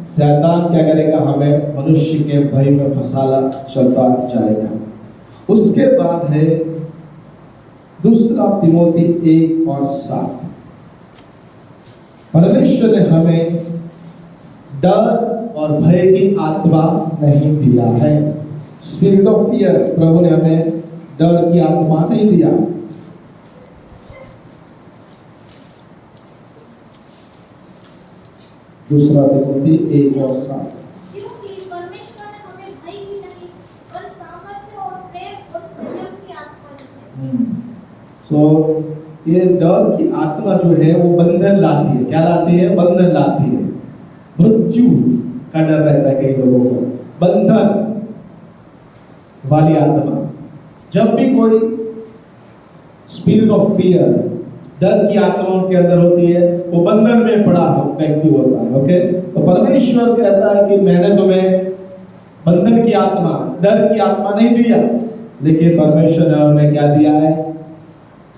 [SPEAKER 3] शैतान क्या करेगा, हमें मनुष्य के भय में फंसाला चलता जाएगा। उसके बाद है दूसरा तिमोथी 1:7, परमेश्वर ने हमें डर और भय की आत्मा नहीं दिया है। स्पिरिट ऑफ फियर, प्रभु ने हमें डर की आत्मा नहीं दिया। दूसरा तिमोथी 1:7,
[SPEAKER 4] क्योंकि परमेश्वर ने हमें भय की नहीं और सामर्थ्य और प्रेम और संयम की आत्मा दी है।
[SPEAKER 3] सो ये डर की आत्मा जो है वो बंधन लाती है। क्या लाती है, बंधन लाती है। मृत्यु का डर रहता है कई लोगों को, बंधन वाली आत्मा। जब भी कोई स्पिरिट ऑफ फियर, डर की आत्मा उनके अंदर होती है, वो बंधन में पड़ा व्यक्ति होता है। ओके, तो परमेश्वर कहता है कि मैंने तुम्हें बंधन की आत्मा, डर की आत्मा नहीं दिया, लेकिन परमेश्वर ने हमें क्या दिया है,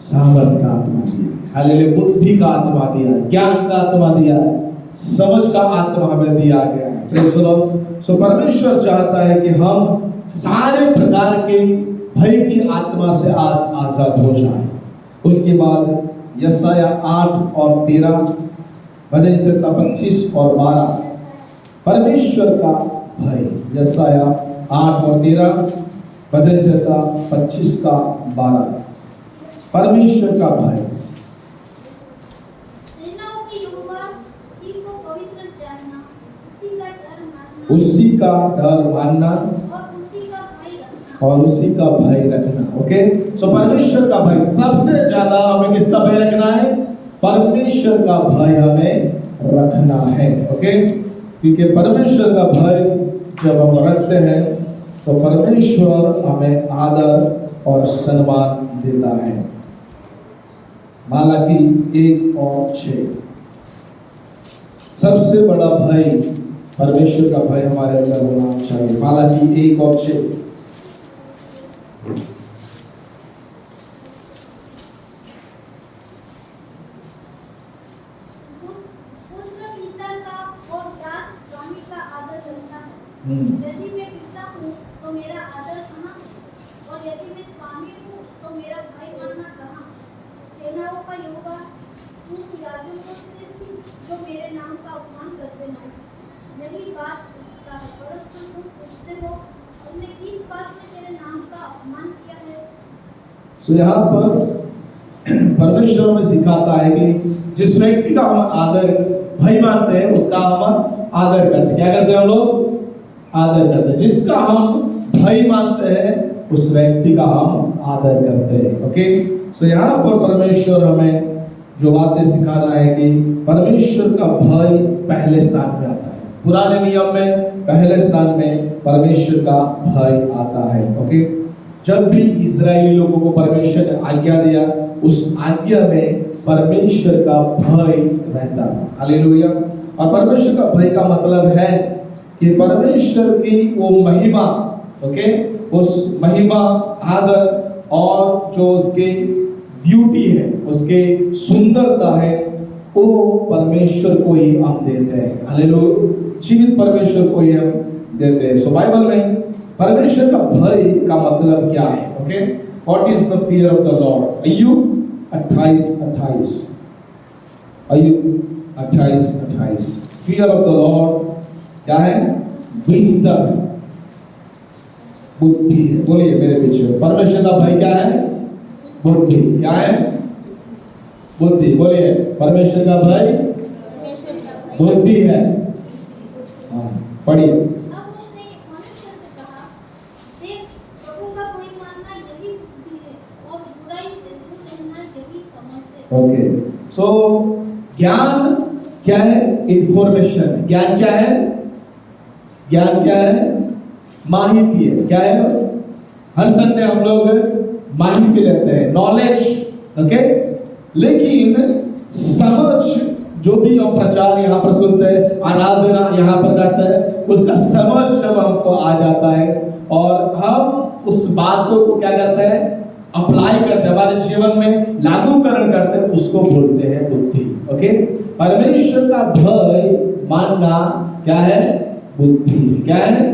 [SPEAKER 3] सामर्थ का आत्मा दिया, हालेलुया, बुद्धि का आत्मा दिया, ज्ञान का आत्मा दिया, समझ का आत्मा हमें दिया गया है। Praise the Lord. सो परमेश्वर चाहता है कि हम सारे प्रकार के भय की आत्मा से आज आजाद हो जाए। उसके बाद यशाया 8 और 13, भजन संहिता 25 और 12 परमेश्वर का भय। यशाया 8 और 13 भजन संहिता 25 का 12 परमेश्वर का भय।
[SPEAKER 4] सेनाओं के यहोवा ही को पवित्र जानना,
[SPEAKER 3] उसी का डर मानना और उसी का भय रखना। ओके, सो परमेश्वर का भय सबसे ज्यादा हमें किसका भय रखना है? परमेश्वर का भय हमें रखना है। ओके, क्योंकि परमेश्वर का भय जब हम रखते हैं तो परमेश्वर हमें आदर और सम्मान देता है। मालाकी 1 और 6 सबसे बड़ा भय परमेश्वर का भय हमारे अंदर होना चाहिए। मालाकी 1 और 6
[SPEAKER 4] पुत्र पिता का और दास स्वामी का आदर करता है। यदि मैं पिता हूँ तो मेरा आदर कहाँ है? और यदि मैं स्वामी हूँ तो मेरा भय मानना कहाँ? सेनाओं का यहोवा उन याजकों से जो मेरे नाम का अपमान करते हैं यही बात पूछता है। परंतु तुम पूछते हो हमने किस बात में तेरे नाम का अपमान किया है?
[SPEAKER 3] सो यहाँ पर परमेश्वर में सिखाता है कि जिस व्यक्ति का हम आदर भय मानते हैं उसका हम आदर करते हैं। क्या करते हैं हम लोग? आदर करते हैं। जिसका हम भय मानते हैं उस व्यक्ति का हम आदर करते हैं। ओके, सो यहाँ पर परमेश्वर हमें जो बातें सिखाना है कि परमेश्वर का भय पहले स्थान में आता है। पुराने नियम में पहले स्थान में परमेश्वर का भय आता है। ओके, जब भी इजरायली लोगों को परमेश्वर ने आज्ञा दिया उस आज्ञा में परमेश्वर का भय रहता है। हालेलुया। और परमेश्वर का भय का मतलब है कि परमेश्वर की वो महिमा, ओके, उस महिमा, आदर और जो उसके ब्यूटी है, उसके सुंदरता है, वो परमेश्वर को ही हम देते हैं। हालेलुया। जीवित परमेश्वर को ही हम देते हैं। सो बाइबल में परमेश्वर का भय का मतलब क्या है? Okay, what is the fear of the lord? अय्यूब 28:28 अय्यूब 28:28 फियर ऑफ द लॉर्ड क्या है? विजडम, बुद्धि है। बोलिए मेरे पीछे, परमेश्वर का भय क्या है? बुद्धि। क्या है? बुद्धि। बोलिए, परमेश्वर का भय बुद्धि है। हाँ, पढ़िए।
[SPEAKER 4] अब उसने मनुष्य से कहा, देख, प्रभु का भय मानना यही बुद्धि है और बुराई से दूर रहना यही समझ है।
[SPEAKER 3] ओके, सो ज्ञान क्या है? इंफॉर्मेशन। ज्ञान क्या है? ज्ञान क्या है? माहिती है। क्या है? हर संडे हम लोग माहिती लेते हैं, नॉलेज। ओके, लेकिन समझ, जो भी हम प्रचार यहाँ पर सुनते हैं, आराधना यहाँ पर करते हैं, उसका समझ जब हमको आ जाता है और हम उस बातों को क्या करते हैं? अप्लाई करते हैं, हमारे जीवन में लागूकरण करते हैं, उसको बोलते हैं बुद्धि। ओके, परमेश्वर का भय मानना क्या है? बुद्धि। क्या है?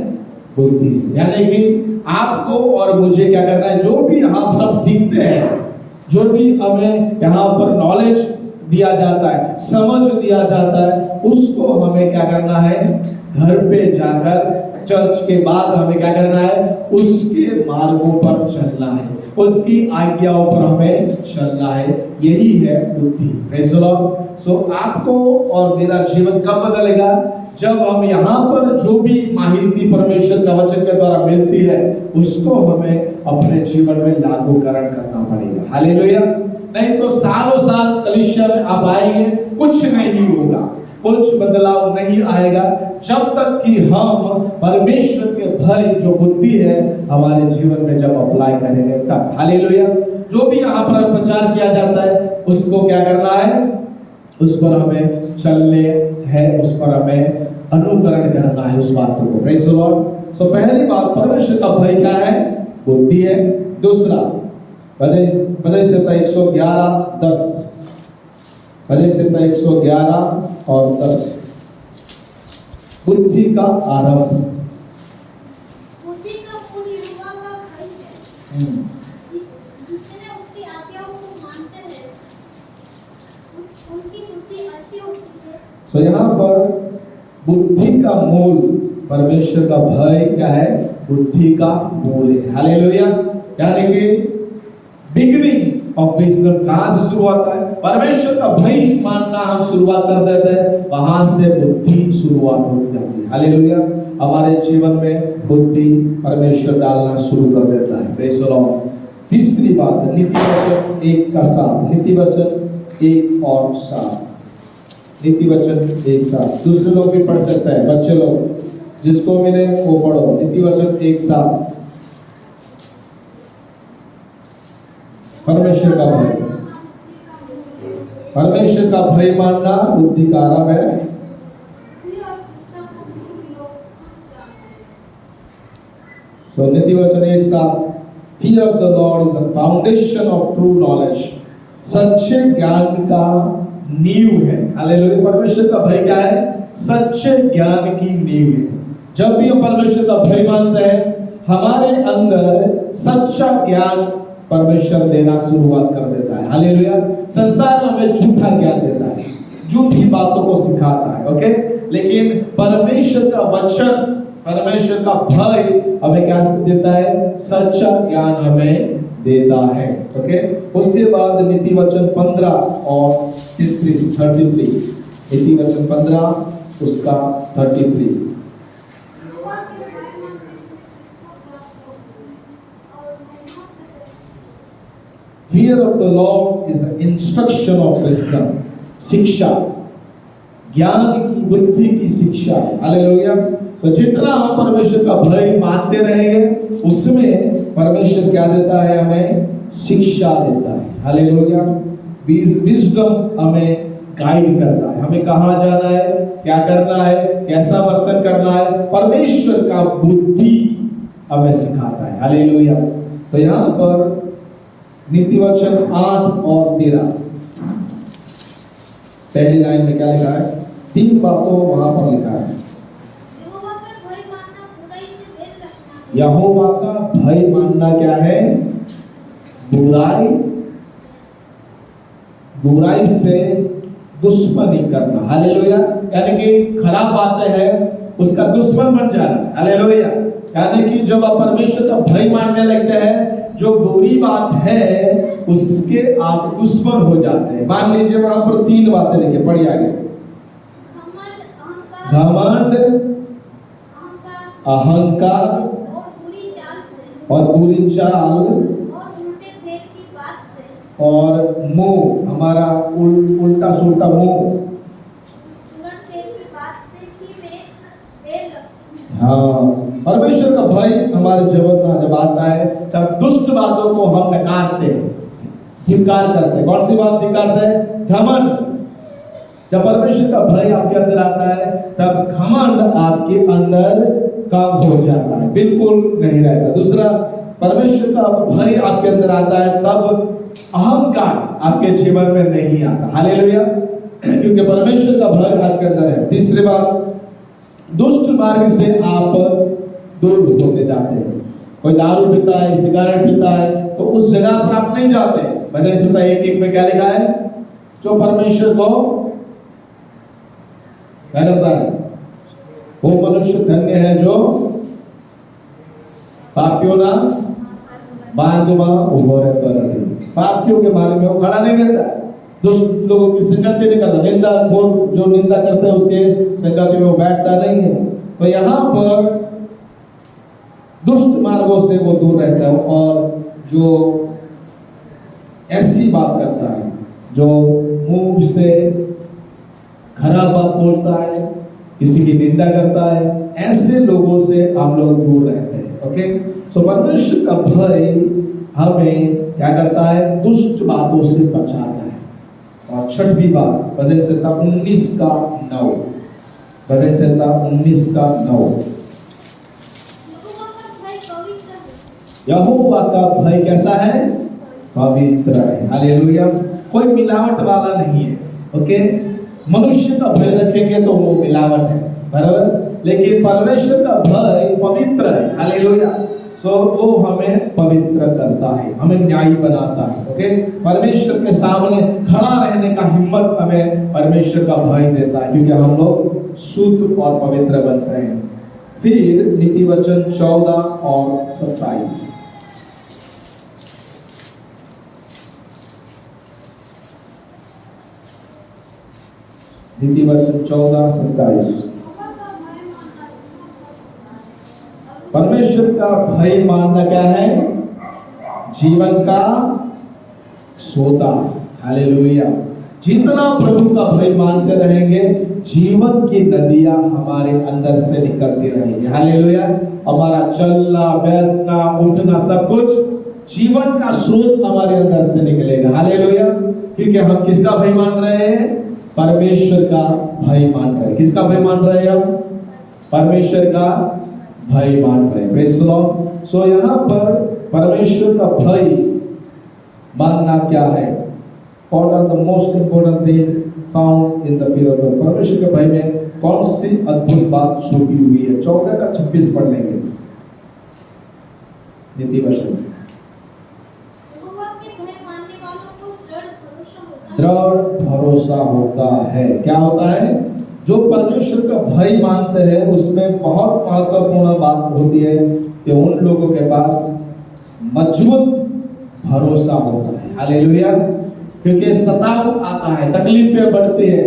[SPEAKER 3] बुद्धि। यानी कि आपको और मुझे क्या करना है? जो भी हम सीखते हैं, जो भी हमें यहाँ पर नॉलेज दिया जाता है, समझ दिया जाता है, उसको हमें क्या करना है? घर पे जाकर चर्च के बाद हमें क्या करना है? उसके मार्गों पर चलना है, उसकी आज्ञाओं पर हमें चलना है। यही है बुद्धि। Praise the Lord. सो आपको और मेरा जीवन कब बदलेगा? जब हम यहाँ पर जो भी माहिती परमेश्वर का वचन के द्वारा मिलती है उसको हमें अपने जीवन में लागूकरण करना पड़ेगा। हालेलुया। नहीं तो सालों साल कलीसिया में आप आएंगे, कुछ नहीं होगा, कुछ बदलाव नहीं आएगा जब तक कि हम परमेश्वर के भय जो बुद्धि है हमारे जीवन में जब अप्लाई करेंगे तब। हालेलुया। जो भी यहाँ पर प्रचार किया जाता है उसको क्या करना है? उस पर हमें चलने है, उस पर हमें अनुकरण करना है उस बातों को। Praise the Lord. सो पहली बात, परमेश्वर का भय क्या है? बुद्धि है। दूसरा, भजन संहिता 111:10 भजन संहिता 111 और 10 बुद्धि का आरंभ।
[SPEAKER 4] बुद्धि का मूल यहोवा का भय है। जितने उसकी आज्ञाओं को मानते हैं उनकी बुद्धि अच्छी होती है
[SPEAKER 3] तो यहाँ पर बुद्धि का मूल, परमेश्वर का भय क्या है? बुद्धि का मूल है। हालेलुया। यानी कि बिगिनिंग ऑफ विजडम कहां से शुरू होता है? परमेश्वर का भय मानना हम शुरुआत कर देते हैं, वहां से बुद्धि शुरुआत होती जाती है। हालेलुया। हमारे जीवन में बुद्धि परमेश्वर डालना शुरू कर देता है। Praise the Lord. तीसरी बात, नीति वचन 1 का 7। नीति वचन 1 और 7। नीति वचन 1 7। दूसरे लोग भी पढ़ सकते हैं, बच्चे लोग जिसको मिले वो पढ़ो। नीति वचन 1 7। परमेश्वर का भय, परमेश्वर का भय मानना बुद्धि का आरंभ है। So नीति वचन 1 7। Fear of the Lord is the foundation of true knowledge. सच्चे ज्ञान का नींव है। हालेलुया। परमेश्वर का भय क्या है? सच्चे ज्ञान की नींव है। जब भी हम परमेश्वर का भय मानते हैं, हमारे अंदर सच्चा ज्ञान परमेश्वर देना शुरुआत कर देता है। हालेलुया। संसार हमें झूठा ज्ञान देता है, झूठी बातों को सिखाता है, ओके। लेकिन परमेश्वर का वचन, परमेश्वर का भय हमें क्या देता है? सच्चा ज्ञान हमें देता है, ओके। उसके बाद नीति वचन 15 और 33। नीति वचन 15 उसका 33। Fear of the Lord is the instruction of wisdom. शिक्षा, ज्ञान की, बुद्धि की शिक्षा है। हालेलुया। तो जितना हम परमेश्वर का भय मानते रहेंगे, उसमें परमेश्वर क्या देता है? हमें शिक्षा देता है। हालेलुया। विजडम हमें गाइड करता है, हमें कहाँ जाना है, क्या करना है, कैसा वर्तन करना है। परमेश्वर का बुद्धि हमें सिखाता है। हालेलुया। तो यहाँ पर नीति वचन 8 और 13, पहली लाइन में क्या लिखा है? 3 बातों वहां पर लिखा है। यहोवा का भय मानना क्या है? बुराई से दुश्मनी करना। हालेलुया। यानी कि खराब बातें है उसका दुश्मन बन जाना। हालेलुया। यानी कि जब आप परमेश्वर का भय मानने लगते हैं, जो बुरी बात है उसके आप दुश्मन हो जाते हैं। मान लीजिए वहां पर 3 बातें लिखे, पढ़िए आगे। घमंड, अहंकार और बुरी चाल और मोह, हमारा उल्टा सुल्टा मोह। हाँ, परमेश्वर का भय हमारे जीवन में जब आता है, तब दुष्ट बातों को हम नकारते हैं, धिक्कार करते हैं। कौन सी बात धिक्कारते हैं? घमंड। जब परमेश्वर का भय आपके अंदर आता है, तब घमंड आपके अंदर कम हो जाता है, बिल्कुल नहीं रहता। दूसरा, परमेश्वर का भय आपके अंदर आता है, तब अहंकार आपके जीवन में नहीं आता। हालेलुया। क्योंकि परमेश्वर का भय आपके अंदर है। तीसरी बात, दुष्ट मार्ग से आप दूर होते जाते हैं। कोई दारू पीता है, सिगरेट पीता है, तो उस जगह पर आप नहीं जाते। भजन संहिता 1:1 में क्या लिखा है? जो परमेश्वर को क्या करता है, वो मनुष्य धन्य है जो पापियों ना मार्गमा उभो रहता है। पापियों के मार्ग में वो खड़ा नहीं रहता, दुष्ट लोगों की संगत में नहीं करता, निंदा जो निंदा करते हैं उसके संगत में वो बैठता नहीं है। तो यहाँ पर दुष्ट मार्गों से वो दूर रहता है, और जो ऐसी बात करता है, जो मुंह से खराब बात बोलता है, किसी की निंदा करता है, ऐसे लोगों से हम लोग दूर रहते हैं। ओके। सो परमेश्वर का भय हमें क्या करता है? दुष्ट बातों से बचाता है। और छठवीं बात, भजन संहिता 19 का 9। भजन संहिता 19 का 9। यहोवा का भय कैसा है? पवित्र है। हालेलुया। कोई मिलावट वाला नहीं है। ओके। मनुष्य का भय रखेंगे तो वो मिलावट है, बराबर। लेकिन परमेश्वर का भय पवित्र है। हालेलुया। सो वो हमें पवित्र करता है, हमें न्यायी बनाता है। ओके, परमेश्वर के सामने खड़ा रहने का हिम्मत हमें परमेश्वर का भय देता है, क्योंकि हम लोग शुद्ध और पवित्र बनते हैं। फिर नीति वचन 14 और 27। नीति वचन 14, 27। परमेश्वर का भय मानना क्या है? जीवन का सोता। हालेलुया। जितना प्रभु का भय मानते रहेंगे, जीवन की नदियां हमारे अंदर से निकलती रहेंगी। हालेलुया। हमारा चलना, बैठना, उठना, सब कुछ जीवन का स्रोत हमारे अंदर से निकलेगा। हालेलुया। क्योंकि हम किसका भय मान रहे हैं? परमेश्वर का भय मान रहे हैं। किसका भय मान रहे हैं हम? परमेश्वर का भय मान रहे हैं। Praise the Lord. सो यहाँ पर परमेश्वर का भय मानना क्या है? What are the most important thing found in the fear of God? परमेश्वर के भय में कौन सी अद्भुत बात छुपी हुई है? 14 का 26 पढ़ लेंगे। नीति वचन। दृढ़ भरोसा होता है। क्या होता है? जो परमेश्वर का भय मानते हैं, उसमें बहुत महत्वपूर्ण बात होती है कि उन लोगों के पास मजबूत भरोसा होता है। हालेलुया। क्योंकि सताव आता है, तकलीफें बढ़ती है,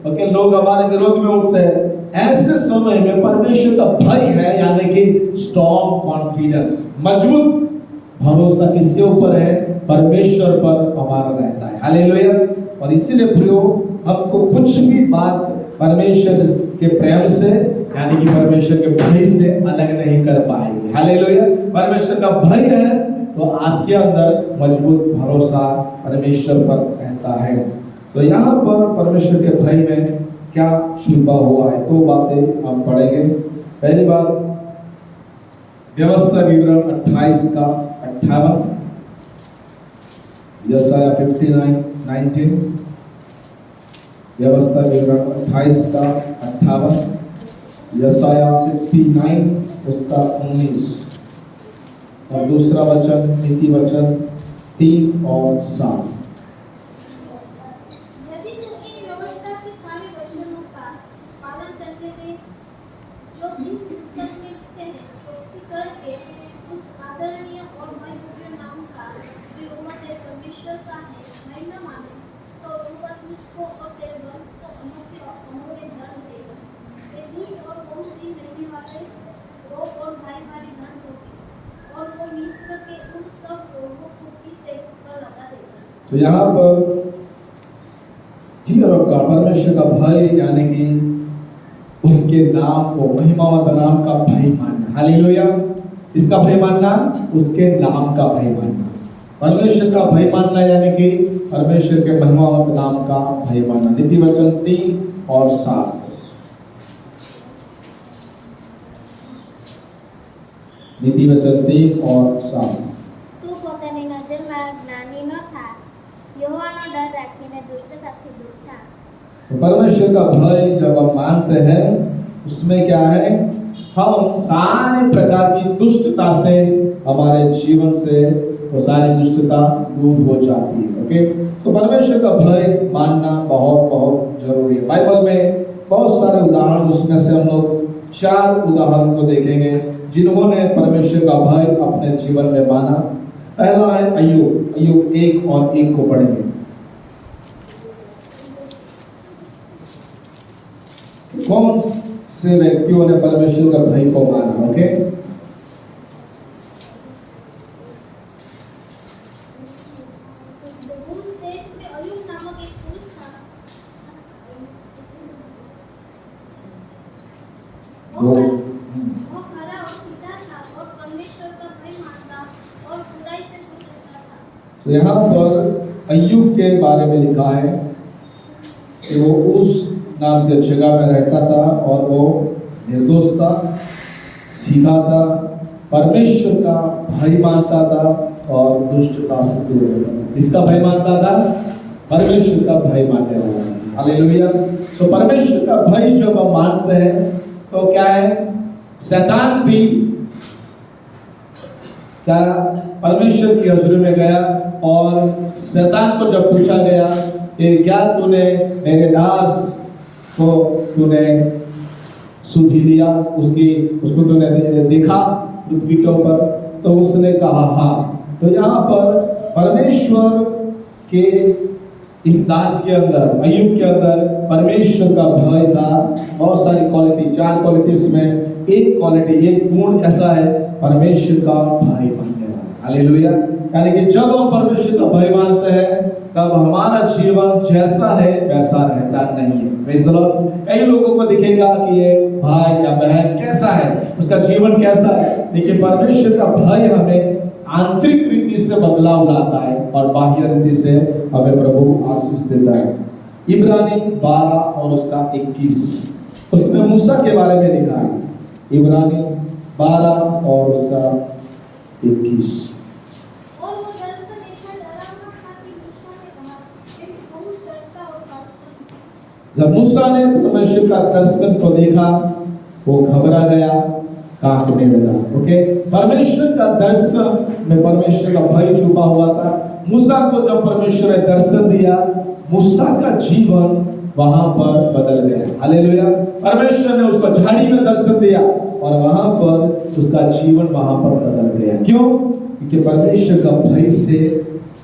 [SPEAKER 3] ओके, लोग हमारे विरोध में उठते हैं। ऐसे समय में परमेश्वर का भय है, यानी कि स्ट्रॉन्ग कॉन्फिडेंस, मजबूत भरोसा किसके ऊपर है? परमेश्वर पर हमारा रहता है। हालेलुया। और इसीलिए प्रियो, हमको कुछ भी बात परमेश्वर के प्रेम से, यानी कि परमेश्वर के भय से अलग नहीं कर पाएंगे। हालेलुया। परमेश्वर का भय है तो आपके अंदर मजबूत भरोसा परमेश्वर पर रहता है। तो यहाँ पर परमेश्वर के भय में क्या छुपा हुआ है? दो बातें हम पढ़ेंगे। पहली बात, व्यवस्था विवरण 28 का 58, यशायाह 59:19, व्यवस्था विवरण 28 का 58, यशायाह 59 उसका 19, और दूसरा वचन नीति वचन 3 और 7।
[SPEAKER 4] यदि तुम इन व्यवस्था के सारे वचनों का पालन करते हुए जो इस पुस्तक में लिखते हैं, चौकसी करके उस आदरणीय और महिमापूर्ण नाम का जो यहोवा तेरे परमेश्वर का है, महिमा माने, तो यहोवा तुझको और तेरे वंश को अनोखे और अमूल्य धन देगा। वे दुष्ट और बहुत ही रहने वाले रोग और भारी धन होगी, और वो मिस्र के उन सब रोगों को भी तेरे ऊपर लगा देगा।
[SPEAKER 3] तो यहाँ पर फियर ऑफ गॉड, परमेश्वर का भय, यानी कि उसके नाम को, महिमावंत नाम का भय मानना। हालेलुया। इसका भय मानना, उसके नाम का भय मानना। परमेश्वर का भय मानना यानी कि परमेश्वर के महिमावंत नाम का भय मानना। नीति वचन 3 और 7। नीति वचन 3 और 7।
[SPEAKER 5] તું પોતાની નજરમાં જ્ઞાની ન થા, यहोवाનો डर રાખીને દુષ્ટતાથી દૂર થા।
[SPEAKER 3] तो परमेश्वर का भय जब हम मानते हैं, उसमें क्या है? हम सारे प्रकार की दुष्टता से, हमारे जीवन से वो सारी दुष्टता दूर हो जाती है। ओके, तो परमेश्वर का भय मानना बहुत बहुत जरूरी है। बाइबल में बहुत सारे उदाहरण, उसमें से हम लोग 4 उदाहरण को देखेंगे जिन्होंने परमेश्वर का भय अपने जीवन में माना। पहला है अय्यूब। अय्यूब 1 और 1 को पढ़ेंगे। कौन से व्यक्तियों ने परमेश्वर का भय को माना? ओके,
[SPEAKER 4] उस देश में अय्यूब नामक एक पुरुष था। वो खरा और सीधा था और परमेश्वर का भय मानता और बुराई से दूर रहता था।
[SPEAKER 3] तो यहाँ पर अय्यूब के बारे में लिखा है कि वो उस नाम के जगह में रहता था और वो निर्दोष था, सीधा था, परमेश्वर का भय मानता था और दुष्टता से दूर रहता था। इसका भय मानता था? परमेश्वर का भय मानने वाला। हालेलुया। तो परमेश्वर का भय जब हम मानते हैं तो क्या है? शैतान भी क्या परमेश्वर की हजूरी में गया और शैतान को जब पूछा गया कि क्या तूने मेरे दास को तूने सुधी लिया, उसको तूने देखा पृथ्वी के ऊपर, तो उसने कहा हाँ। तो यहाँ पर परमेश्वर के इस दास के अंदर, अय्यूब के अंदर परमेश्वर का भय था। बहुत सारी क्वालिटी, 4 क्वालिटीज में एक क्वालिटी, एक गुण ऐसा है, परमेश्वर का भय मानने वाला। हालेलुया। यानी कि जब हम परमेश्वर का भय मानते हैं तब हमारा जीवन जैसा है वैसा रहता नहीं है। Praise the Lord. कई लोगों को दिखेगा कि ये भाई या बहन कैसा है, उसका जीवन कैसा है, लेकिन परमेश्वर का भय हमें आंतरिक रीति से बदलाव लाता है और बाह्य रीति से हमें प्रभु आशीष देता है। इब्रानी 12 और उसका 21, उसमें मूसा के बारे में लिखा है। इब्रानी 12 और उसका 21।
[SPEAKER 4] और वो दर्शन ऐसा डरावना था कि मूसा ने कहा, मैं बहुत डरता और कांपता हूं।
[SPEAKER 3] जब मूसा ने परमेश्वर का दर्शन को देखा, वो घबरा गया, कांपने लगा। ओके, परमेश्वर का दर्शन में परमेश्वर का भय छुपा हुआ था। मूसा को जब परमेश्वर ने दर्शन दिया, मूसा का जीवन वहां पर बदल गया। हालेलुया। परमेश्वर ने उसको झाड़ी में दर्शन दिया और वहां पर उसका जीवन वहां पर बदल गया। क्यों? क्योंकि परमेश्वर का भय से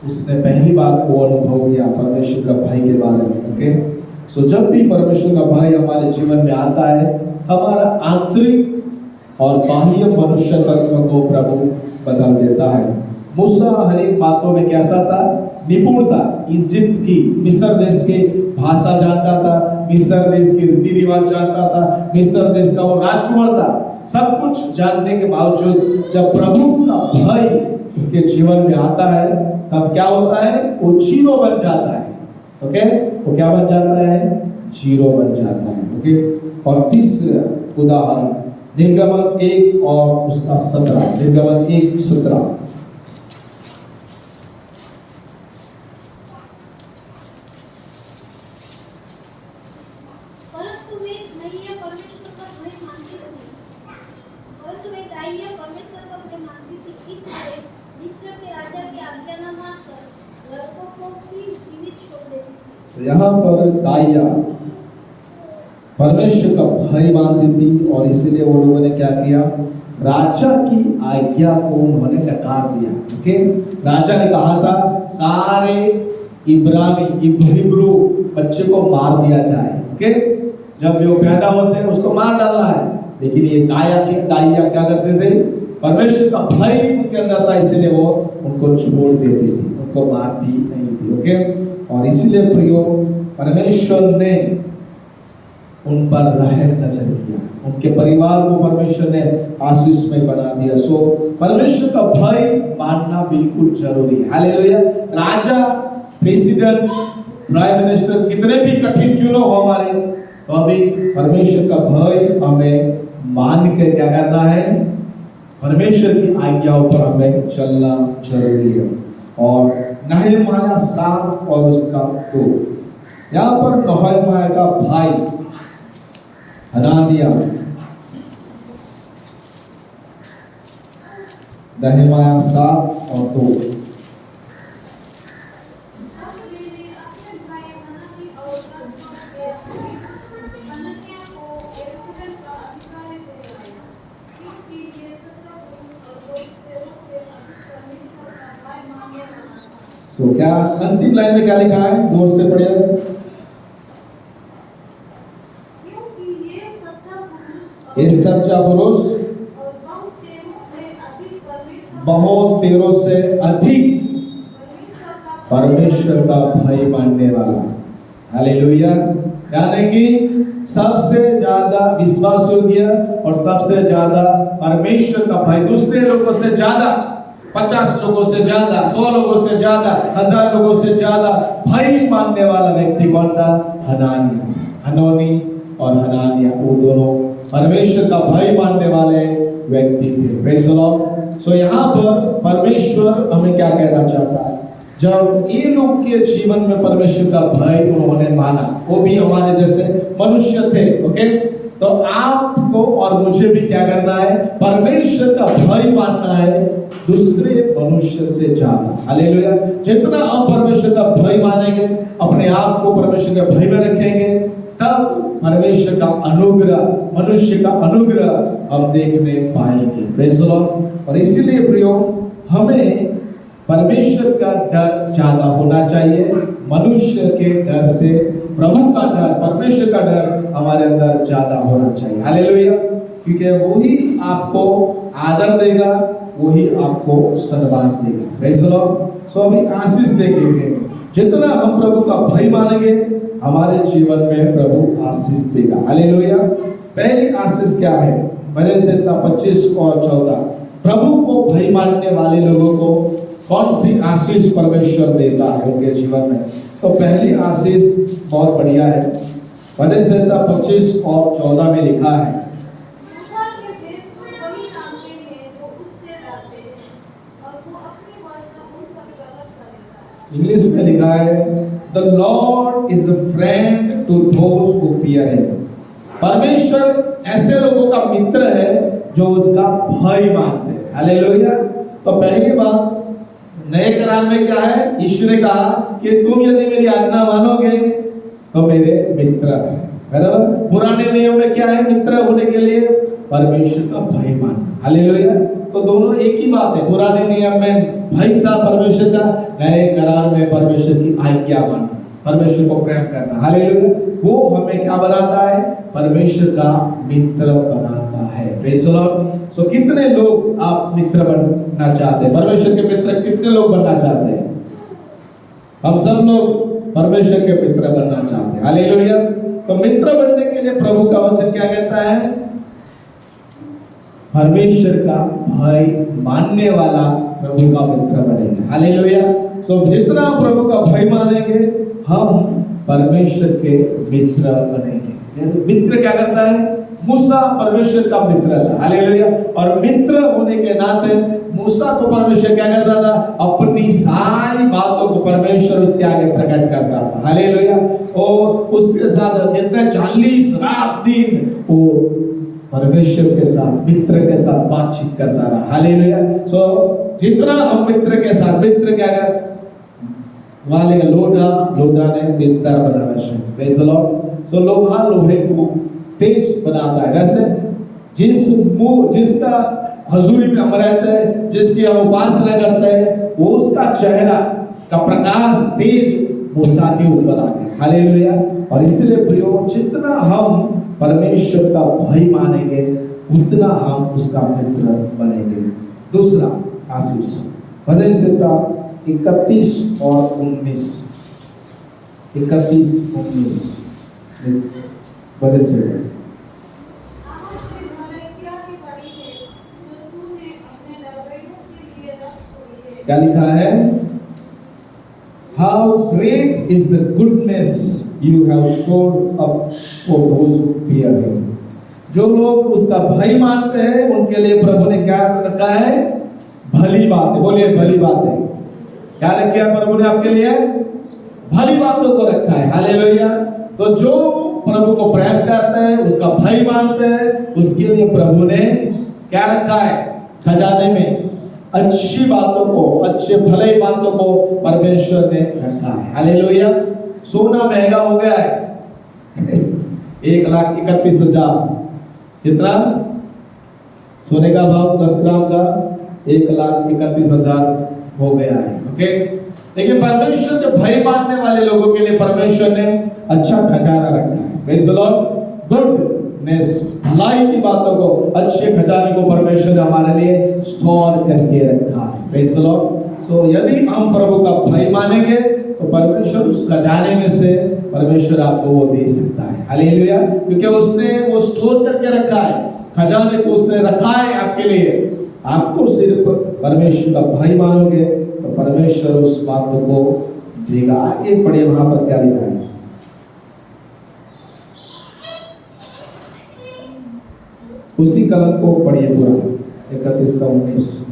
[SPEAKER 3] उसने पहली बार वो अनुभव किया, परमेश्वर का भय के बारे में। ओके, सो जब भी परमेश्वर का भय हमारे जीवन में आता है, हमारा आंतरिक और बाह्य मनुष्य तत्व को प्रभु बदल देता है। मूसा हर एक बातों में कैसा था? निपुण था। इजिप्ट की, मिस्र देश के भाषा जानता था, मिस्र देश के रीति रिवाज जानता था, मिस्र देश का वो राजकुमार था। सब कुछ जानने के बावजूद जब प्रभु का भय उसके जीवन में आता है, तब क्या होता है? वो जीरो बन जाता है। ओके, वो क्या बन जाता है? जीरो बन जाता है। ओके, और तीसरा उदाहरण निर्गमन 1 और उसका 17। निर्गमन 1:17।
[SPEAKER 4] परंतु वे दैवीय परमेश्वर का भय मानती थी। इसलिए मिस्र के राजा की आज्ञा न मानकर लड़कों को भी जीवित छोड़ देती थी।
[SPEAKER 3] तो यहाँ पर दाइया परमेश्वर का भय मानती थी और इसीलिए वो लोगों ने क्या किया? राजा की आज्ञा को उन्होंने नकार दिया। ओके, राजा ने कहा था सारे इब्रानी हिब्रू बच्चे को मार दिया जाए। ओके, जब वो पैदा होते हैं उसको मार डालना है, लेकिन ये दाइया क्या करते थे? परमेश्वर का भय उनके अंदर था, इसलिए वो उनको छोड़ देती थी, उनको मारती नहीं थी। ओके, और इसलिए प्रियो परमेश्वर ने उन पर रहम नजर किया, उनके परिवार को परमेश्वर ने आशीष में बना दिया। सो परमेश्वर का भय मानना बिल्कुल जरूरी है। हालेलुया। राजा, प्रेसिडेंट, प्राइम मिनिस्टर कितने भी कठिन क्यों ना हो हमारे, तो अभी परमेश्वर का भय हमें मान के क्या करना है? परमेश्वर की आज्ञाओं पर हमें चलना जरूरी है। और नहम्याह 7 और उसका 2, यहाँ पर नहम्याह का भाई हनानिया, नहम्याह 7 और 2। तो क्या अंतिम लाइन में क्या लिखा है? जोर से पढ़िए। ये सच्चा पुरुष बहुत तेरों से अधिक परमेश्वर का भय मानने वाला। हालेलुया। यानी कि सबसे ज्यादा विश्वास योग्य और सबसे ज्यादा परमेश्वर का भय, दूसरे लोगों से ज्यादा, 50 लोगों से ज्यादा, 100 लोगों से ज्यादा, 1000 लोगों से ज्यादा भय मानने वाला व्यक्ति कौन था? हनोनी और हनानिया, वो दोनों परमेश्वर का भय मानने वाले व्यक्ति थे। Praise the Lord. सो यहाँ पर परमेश्वर हमें क्या कहना चाहता है? जब ये लोग के जीवन में परमेश्वर का भय उन्होंने माना, वो भी हमारे जैसे मनुष्य थे। ओके, तो आपको और मुझे भी क्या करना है? परमेश्वर का भय मानना है दूसरे मनुष्य से ज्यादा। हालेलुया। जितना हम परमेश्वर का भय मानेंगे, अपने आप को परमेश्वर के भय में रखेंगे, तब परमेश्वर का अनुग्रह, मनुष्य का अनुग्रह हम देखने पाएंगे। Praise the Lord. और इसीलिए प्रियो, हमें परमेश्वर का डर ज्यादा होना चाहिए मनुष्य के डर से। प्रभु का डर, परमेश्वर का डर हमारे अंदर ज्यादा होना चाहिए। हालेलुया। क्योंकि वही आपको आदर देगा, वही आपको सम्मान देगा। Praise the Lord. सो अभी आशीष देंगे, जितना हम प्रभु का भय मानेंगे हमारे जीवन में प्रभु आशीष देगा। हालेलुया। पहली आशीष क्या है? भजन संहिता 25 और 14। प्रभु को भय मानने वाले लोगों को कौन सी आशीष परमेश्वर देता है उनके जीवन में? तो पहली आशीष बहुत बढ़िया है। भजन संहिता 25 और 14 में लिखा है,
[SPEAKER 4] मूसा के भेद को वही जानते हैं जो उससे डरते हैं, और वो अपनी वाचा उन पर प्रकट करेगा।
[SPEAKER 3] इंग्लिश में लिखा है, the lord is a friend to those who fear him. परमेश्वर ऐसे लोगों का मित्र है जो उसका भय मानते हैं। हालेलुया। तो पहली बात नए करार में क्या है? यीशु ने कहा कि तुम यदि मेरी आज्ञा मानोगे तो मेरे मित्र हैं। बराबर। पुराने नियम में क्या है मित्र होने के लिए? परमेश्वर का भय मानना। हालेलुया। तो दोनों एक ही बात है। पुराने नियम में भय था परमेश्वर का, नए करार में परमेश्वर की आज्ञा मानना, परमेश्वर को प्रेम करना। हालेलुया। वो हमें क्या बनाता है? परमेश्वर का मित्र बनाता है। Praise the Lord. सो कितने लोग आप मित्र बनना चाहते हैं? परमेश्वर के मित्र कितने लोग बनना चाहते हैं? हम सब लोग परमेश्वर के मित्र बनना चाहते हैं। हालेलुया। तो मित्र बनने के लिए प्रभु का वचन क्या कहता है? परमेश्वर का भय मानने वाला प्रभु का मित्र बनेगा। हालेलुया। सो जितना प्रभु का भय मानेंगे हम परमेश्वर के मित्र बनेंगे। मित्र क्या करता है? मूसा परमेश्वर का मित्र था। हालेलुया। और मित्र होने के नाते मूसा को परमेश्वर क्या करता था? अपनी सारी बातों को परमेश्वर उसके आगे प्रकट करता था। हालेलुया। और उसके साथ कितने 40 रात दिन वो परमेश्वर के साथ, मित्र के साथ बातचीत करता रहा। हालेलुया। सो जितना हम मित्र के साथ, मित्र क्या कर वाले लोढ़ा ने देवदार बनाना शुरू। Praise the Lord. सो लोहा लोहे को तेज बनाता है। वैसे जिसका हजूरी में हम रहते हैं, जिसकी हम उपासना करते हैं, वो उसका चेहरा का प्रकाश तेज मूसा के ऊपर आ गया। हालेलुया। और इसलिए प्रियो, जितना हम परमेश्वर का भय मानेंगे उतना हम उसका मित्र बनेंगे। दूसरा आशीष भजन संहिता 31 और 19। 31-19 भजन संहिता। क्या लिखा है? How great is the goodness you have stored up for those who fear him. जो लोग उसका भय मानते हैं उनके लिए प्रभु ने क्या रखा है? भली बातें। बोलिए भली बातें। क्या रखा है प्रभु ने आपके लिए? भली बातों को रखा है। हालेलुया। तो जो प्रभु को प्रेम करते हैं, उसका भय मानते हैं, उसके लिए प्रभु ने क्या रखा है? खजाने में अच्छी बातों को, अच्छे भले बातों को परमेश्वर ने रखा है। हालेलुया। सोना महंगा हो गया है 1,31,000। कितना सोने का भाव? 10 ग्राम का 1,31,000 हो गया है। ओके। लेकिन परमेश्वर के भय मानने वाले लोगों के लिए परमेश्वर ने अच्छा खजाना रखा है। Praise the Lord. गुडनेस, भलाई की बातों को, अच्छे खजाने को परमेश्वर ने हमारे लिए स्टोर करके रखा है। Praise the Lord. सो यदि हम प्रभु का भय मानेंगे तो परमेश्वर उस खजाने में से परमेश्वर आपको वो दे सकता है। हालेलुया। क्योंकि उसने वो स्टोर करके रखा है, खजाने को उसने रखा है आपके लिए। आपको सिर्फ परमेश्वर का भय मानोगे तो परमेश्वर उस बात को देगा। आगे पढ़िए, वहां पर क्या लिखा है? उसी कलम को पढ़िए पूरा 31 का 19।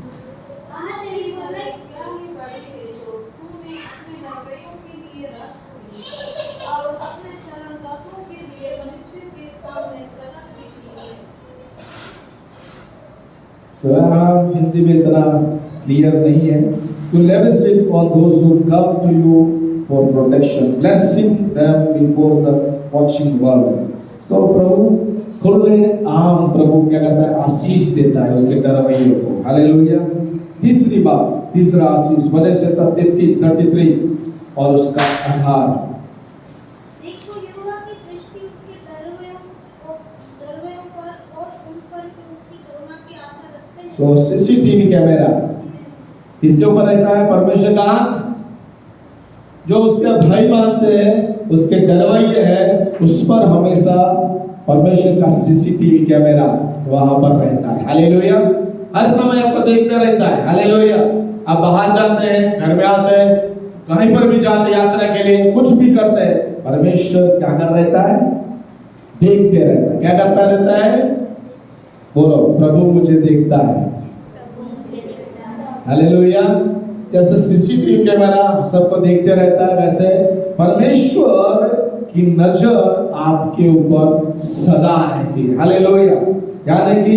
[SPEAKER 3] हिंदी में इतना क्लियर नहीं है। You lavish it on those who come to you for protection, blessing them before the watching world. So प्रभु खुले आम प्रभु क्या करता है, आशीष देता है उसके डरवैयों को। हालेलुया। तीसरी बात, तीसरा आशीष वजह 33 और उसका आधार।
[SPEAKER 4] देखो यहोवा की दृष्टि उसके दरवैयों पर और उन पर जो उसकी करुणा की आशा रखते हैं।
[SPEAKER 3] तो सीसीटीवी कैमरा किसके ऊपर रहता है? परमेश्वर का। जो उसके भाई मानते हैं, उसके डरवैये हैं, उस पर हमेशा परमेश्वर का सीसीटीवी कैमरा वहां पर रहता है। हालेलुया। हर समय आपको देखते रहता है। हालेलुया। आप बाहर जाते हैं, घर में आते हैं, कहीं पर भी जाते यात्रा के लिए, कुछ भी करते हैं, परमेश्वर क्या कर रहता है? देखते रहता है। क्या करता रहता है? बोलो, प्रभु मुझे देखता है। हालेलुया। जैसे सीसीटीवी कैमरा सबको देखते रहता है, वैसे परमेश्वर की नजर आपके ऊपर सदा रहती है। हालेलुया। यानी कि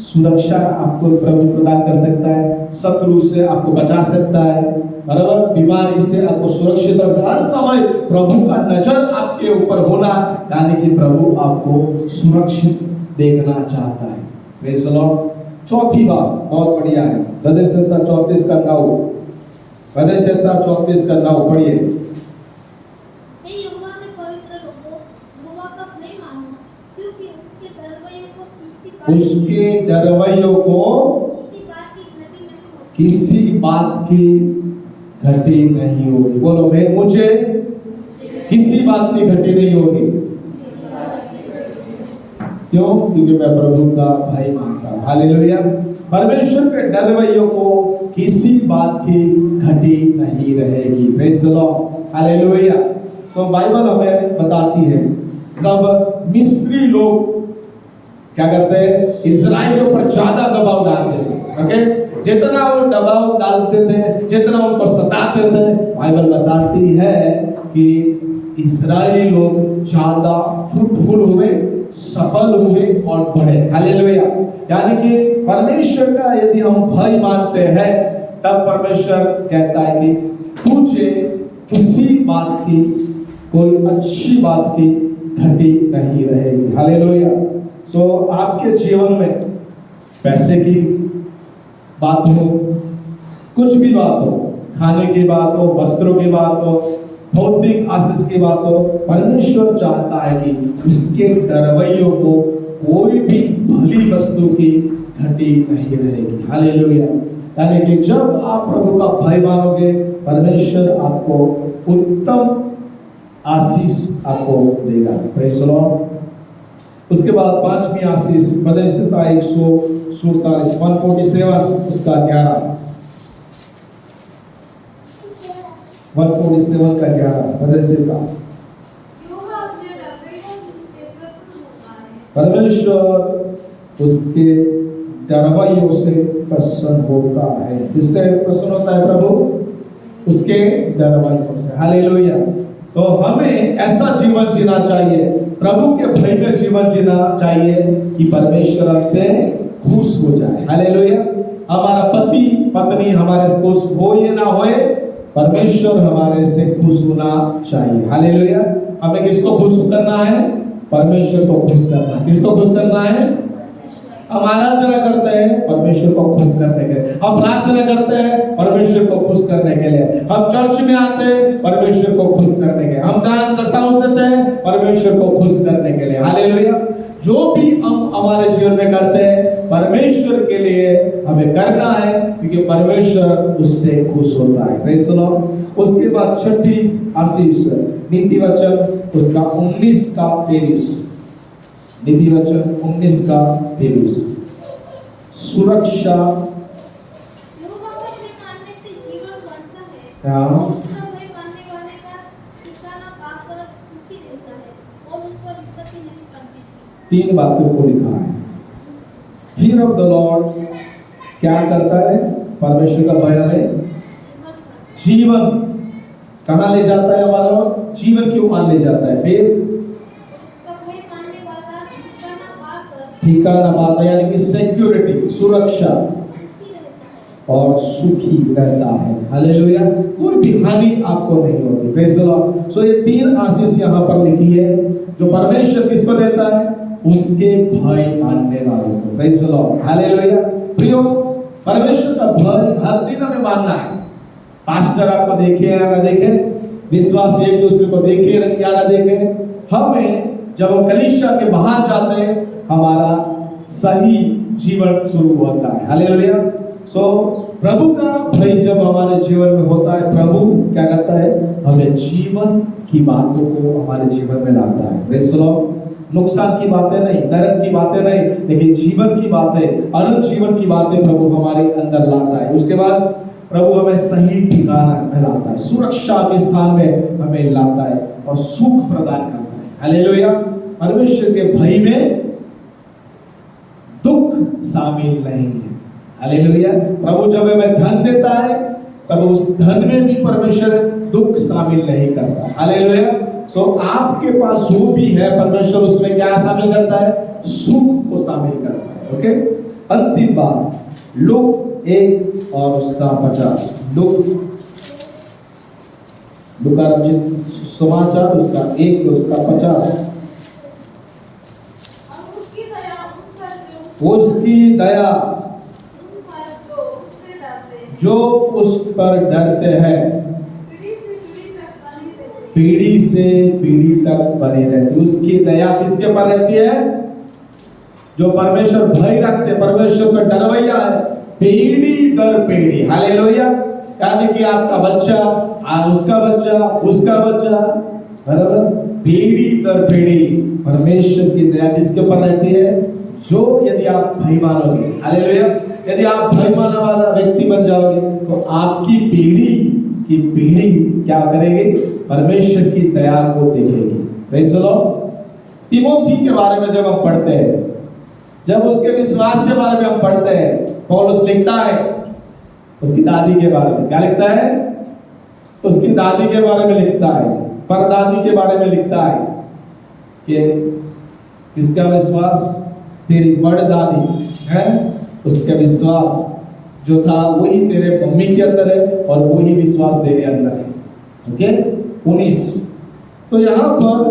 [SPEAKER 3] सुरक्षा आपको प्रभु प्रदान कर सकता है, शत्रु से आपको बचा सकता है, बराबर, बीमारी से आपको सुरक्षित रखता है। हर समय प्रभु का नजर आपके ऊपर होना, यानी कि प्रभु आपको सुरक्षित देखना चाहता है। Praise the Lord. चौथी बात बहुत बढ़िया है, हृदय संहिता 34 का 9, हृदय संहिता 34 का 9 पढ़िए।
[SPEAKER 4] हे यहोवा के पवित्र लोगों, यहोवा का भय मानो, क्योंकि उसके डरवैयों को
[SPEAKER 3] उसके डरवैयों को किसी बात की घटी नहीं होगी। बोलो, मैं मुझे किसी बात की घटी नहीं होगी। क्यों? क्योंकि मैं प्रभु का भाई मानता हूं। हालेलुया। परमेश्वर के डरवैयों को किसी बात की घटी नहीं रहेगी। Praise the Lord. Hallelujah. So Bible हमें बताती है, जब मिस्री लोग क्या करते हैं, इजराइलियों पर ज्यादा दबाव डालते थे। ओके, जितना वो दबाव डालते थे, जितना उनको सताते थे, बाइबल बताती है कि इजरायली लोग ज्यादा फ्रूटफुल हुए, सफल हुए और बढ़े। हालेलुया। यानी कि परमेश्वर का यदि हम भय मानते हैं, तब परमेश्वर कहता है कि तुझे किसी बात की, कोई अच्छी बात की घटी नहीं रहेगी। हालेलुया। सो आपके जीवन में पैसे की बात हो, कुछ भी बात हो, खाने की बात हो, वस्त्रों की बात हो, भौतिक आशीष की बात हो, परमेश्वर चाहता है कि उसके डरवैयों को कोई भी भली वस्तु की घटी नहीं रहेगी। हालेलुया। यानी कि जब आप प्रभु का भय मानोगे, परमेश्वर आपको उत्तम आशीष आपको देगा। Praise the Lord. उसके बाद पांचवी आशीष, हृदय संहिता 147 147 उसका 11, 147 का 11 हृदय संहिता। परमेश्वर उसके डरवैयों से प्रसन्न होता है। किससे प्रसन्न होता है प्रभु? उसके डरवैयों से। हालेलुया। तो हमें ऐसा जीवन जीना चाहिए, प्रभु के भय में जीवन जीना चाहिए कि परमेश्वर हमसे खुश हो जाए। हालेलुया। हमारा पति पत्नी हमारे से खुश हो या ना होए, परमेश्वर हमारे से खुश होना चाहिए। हालेलुया। हमें किसको खुश करना है? परमेश्वर को खुश करना है। किसको खुश करना है? हम आराधना करते हैं परमेश्वर को खुश करने के लिए, हम प्रार्थना करते हैं परमेश्वर को खुश करने के लिए, हम चर्च में आते हैं परमेश्वर को खुश करने के लिए, हम दान दशांश देते हैं परमेश्वर को खुश करने के लिए। हालेलुया। जो भी हम हमारे जीवन में करते हैं परमेश्वर के लिए हमें करना है, क्योंकि परमेश्वर उससे खुश होता है। Praise the Lord. उसके बाद छठी आशीष, नीति वचन उसका 19 का 23, नीति वचन 19 का 23, सुरक्षा।
[SPEAKER 4] यहोवा का भय मानने से जीवन बढ़ता है,
[SPEAKER 3] हाँ।
[SPEAKER 4] और उसका भय मानने वाले का ठिकाना पाकर सुखी रहता है और उस पर विपत्ति नहीं पड़ती।
[SPEAKER 3] 3 बातों को लिखा है। फियर ऑफ द लॉर्ड क्या करता है? परमेश्वर का भय हमें जीवन कहाँ ले जाता है? हमारा जीवन की ओर ले जाता है। फिर ठिकाना पाता, यानी कि सिक्योरिटी, सुरक्षा, और सुखी रहता है। हालेलुया। कोई भी हानि आपको नहीं होती। Praise the Lord. सो ये 3 आशीष यहाँ पर लिखी है जो परमेश्वर किसको देता है, उसके भय मानने वालों को। Praise the Lord. हालेलुया। प्रियो, परमेश्वर का भय हर दिन हमें मानना है। पास्टर आपको देखे या ना देखे, विश्वास एक दूसरे को देखे या ना देखे, हमें जब हम कलीसिया के बाहर जाते हैं हमारा सही जीवन शुरू होता है। हालेलुया। सो प्रभु का भय जब हमारे जीवन में होता है, प्रभु क्या करता है, हमें जीवन की बातों को हमारे जीवन में लाता है। Praise the Lord. नुकसान की बातें नहीं, नरक की बातें नहीं, लेकिन जीवन की बातें, अनंत जीवन की बातें प्रभु हमारे अंदर लाता है। उसके बाद प्रभु हमें सही ठिकाना में लाता है, सुरक्षा के स्थान में हमें लाता है और सुख प्रदान करता है। हालेलुया। परमेश्वर के भय में दुख शामिल नहीं है। हालेलुया। प्रभु जब हमें धन देता है तब उस धन में भी परमेश्वर दुख शामिल नहीं करता। हालेलुया। सो आपके पास जो भी है परमेश्वर उसमें क्या शामिल करता है, सुख को शामिल करता है। ओके। अंतिम बात, लूक 1 और उसका 50। लूका रचित समाचार उसका 1 और उसका 50। उसकी दया जो उस पर डरते हैं पीढ़ी से पीढ़ी तक बनी रहती। उसकी दया किसके पर रहती है, जो परमेश्वर भय रखते, परमेश्वर का डरवैया है, पीढ़ी दर पीढ़ी। हालेलुया। यानी कि आपका बच्चा, उसका बच्चा, उसका बच्चा, बराबर, पीढ़ी दर पीढ़ी परमेश्वर की दया किसके ऊपर रहती है, जो यदि आप भय मानोगे। हालेलुया। यदि आप भय मानने वाला व्यक्ति बन जाओगे तो आपकी पीढ़ी की पीढ़ी क्या करेगी, परमेश्वर की दया को देखेगी। Praise the Lord. तिमोथी के बारे में जब हम पढ़ते हैं, जब उसके विश्वास के बारे में हम पढ़ते हैं, पौलुस लिखता है उसकी दादी के बारे में। क्या लिखता है, उसकी दादी के बारे में लिखता है, परदादी के बारे में लिखता है कि इसका विश्वास तेरी बड़ दादी है, उसका विश्वास जो था वही तेरे मम्मी के अंदर है और वही विश्वास तेरे अंदर है। ओके। 19। तो यहाँ पर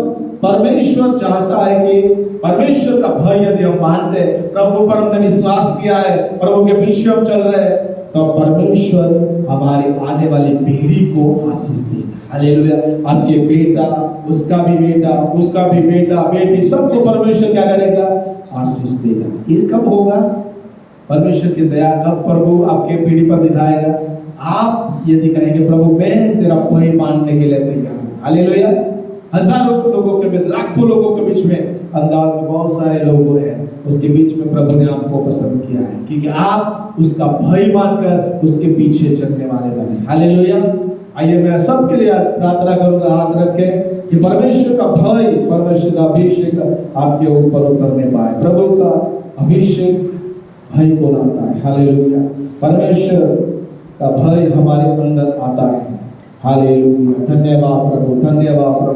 [SPEAKER 3] परमेश्वर चाहता है कि परमेश्वर का भय यदि हम मानते हैं, प्रभु पर हमने विश्वास किया है, प्रभु के पीछे हम चल रहे हैं, तो परमेश्वर हमारी आने वाली पीढ़ी को आशीष देगा। हालेलुया। आपके बेटा, उसका भी बेटा, उसका भी बेटा, बेटी, सबको परमेश्वर क्या करेगा, आशीष देगा। ये कब होगा, परमेश्वर की दया कब प्रभु आपके पीढ़ी पर दिखाएगा, आप यदि कहेंगे प्रभु मैं तेरा भय मानने के लिए तैयार हूं। हालेलुया। हजारों लोगों के बीच, लाखों लोगों के बीच में, अंदाज में बहुत सारे लोग हैं, उसके बीच में प्रभु ने आपको पसंद किया है क्योंकि आप उसका भय मानकर उसके पीछे चलने वाले बने। हालेलुया। आइए मैं सबके लिए प्रार्थना करूंगा, हाथ रखें कि परमेश्वर का भय, परमेश्वर का अभिषेक आपके ऊपर उतरने पाए। प्रभु का अभिषेक भय को लाता है। हालेलुया। परमेश्वर का भय हमारे अंदर आता है। हालेलुया। धन्यवाद प्रभु, धन्यवाद प्रभु।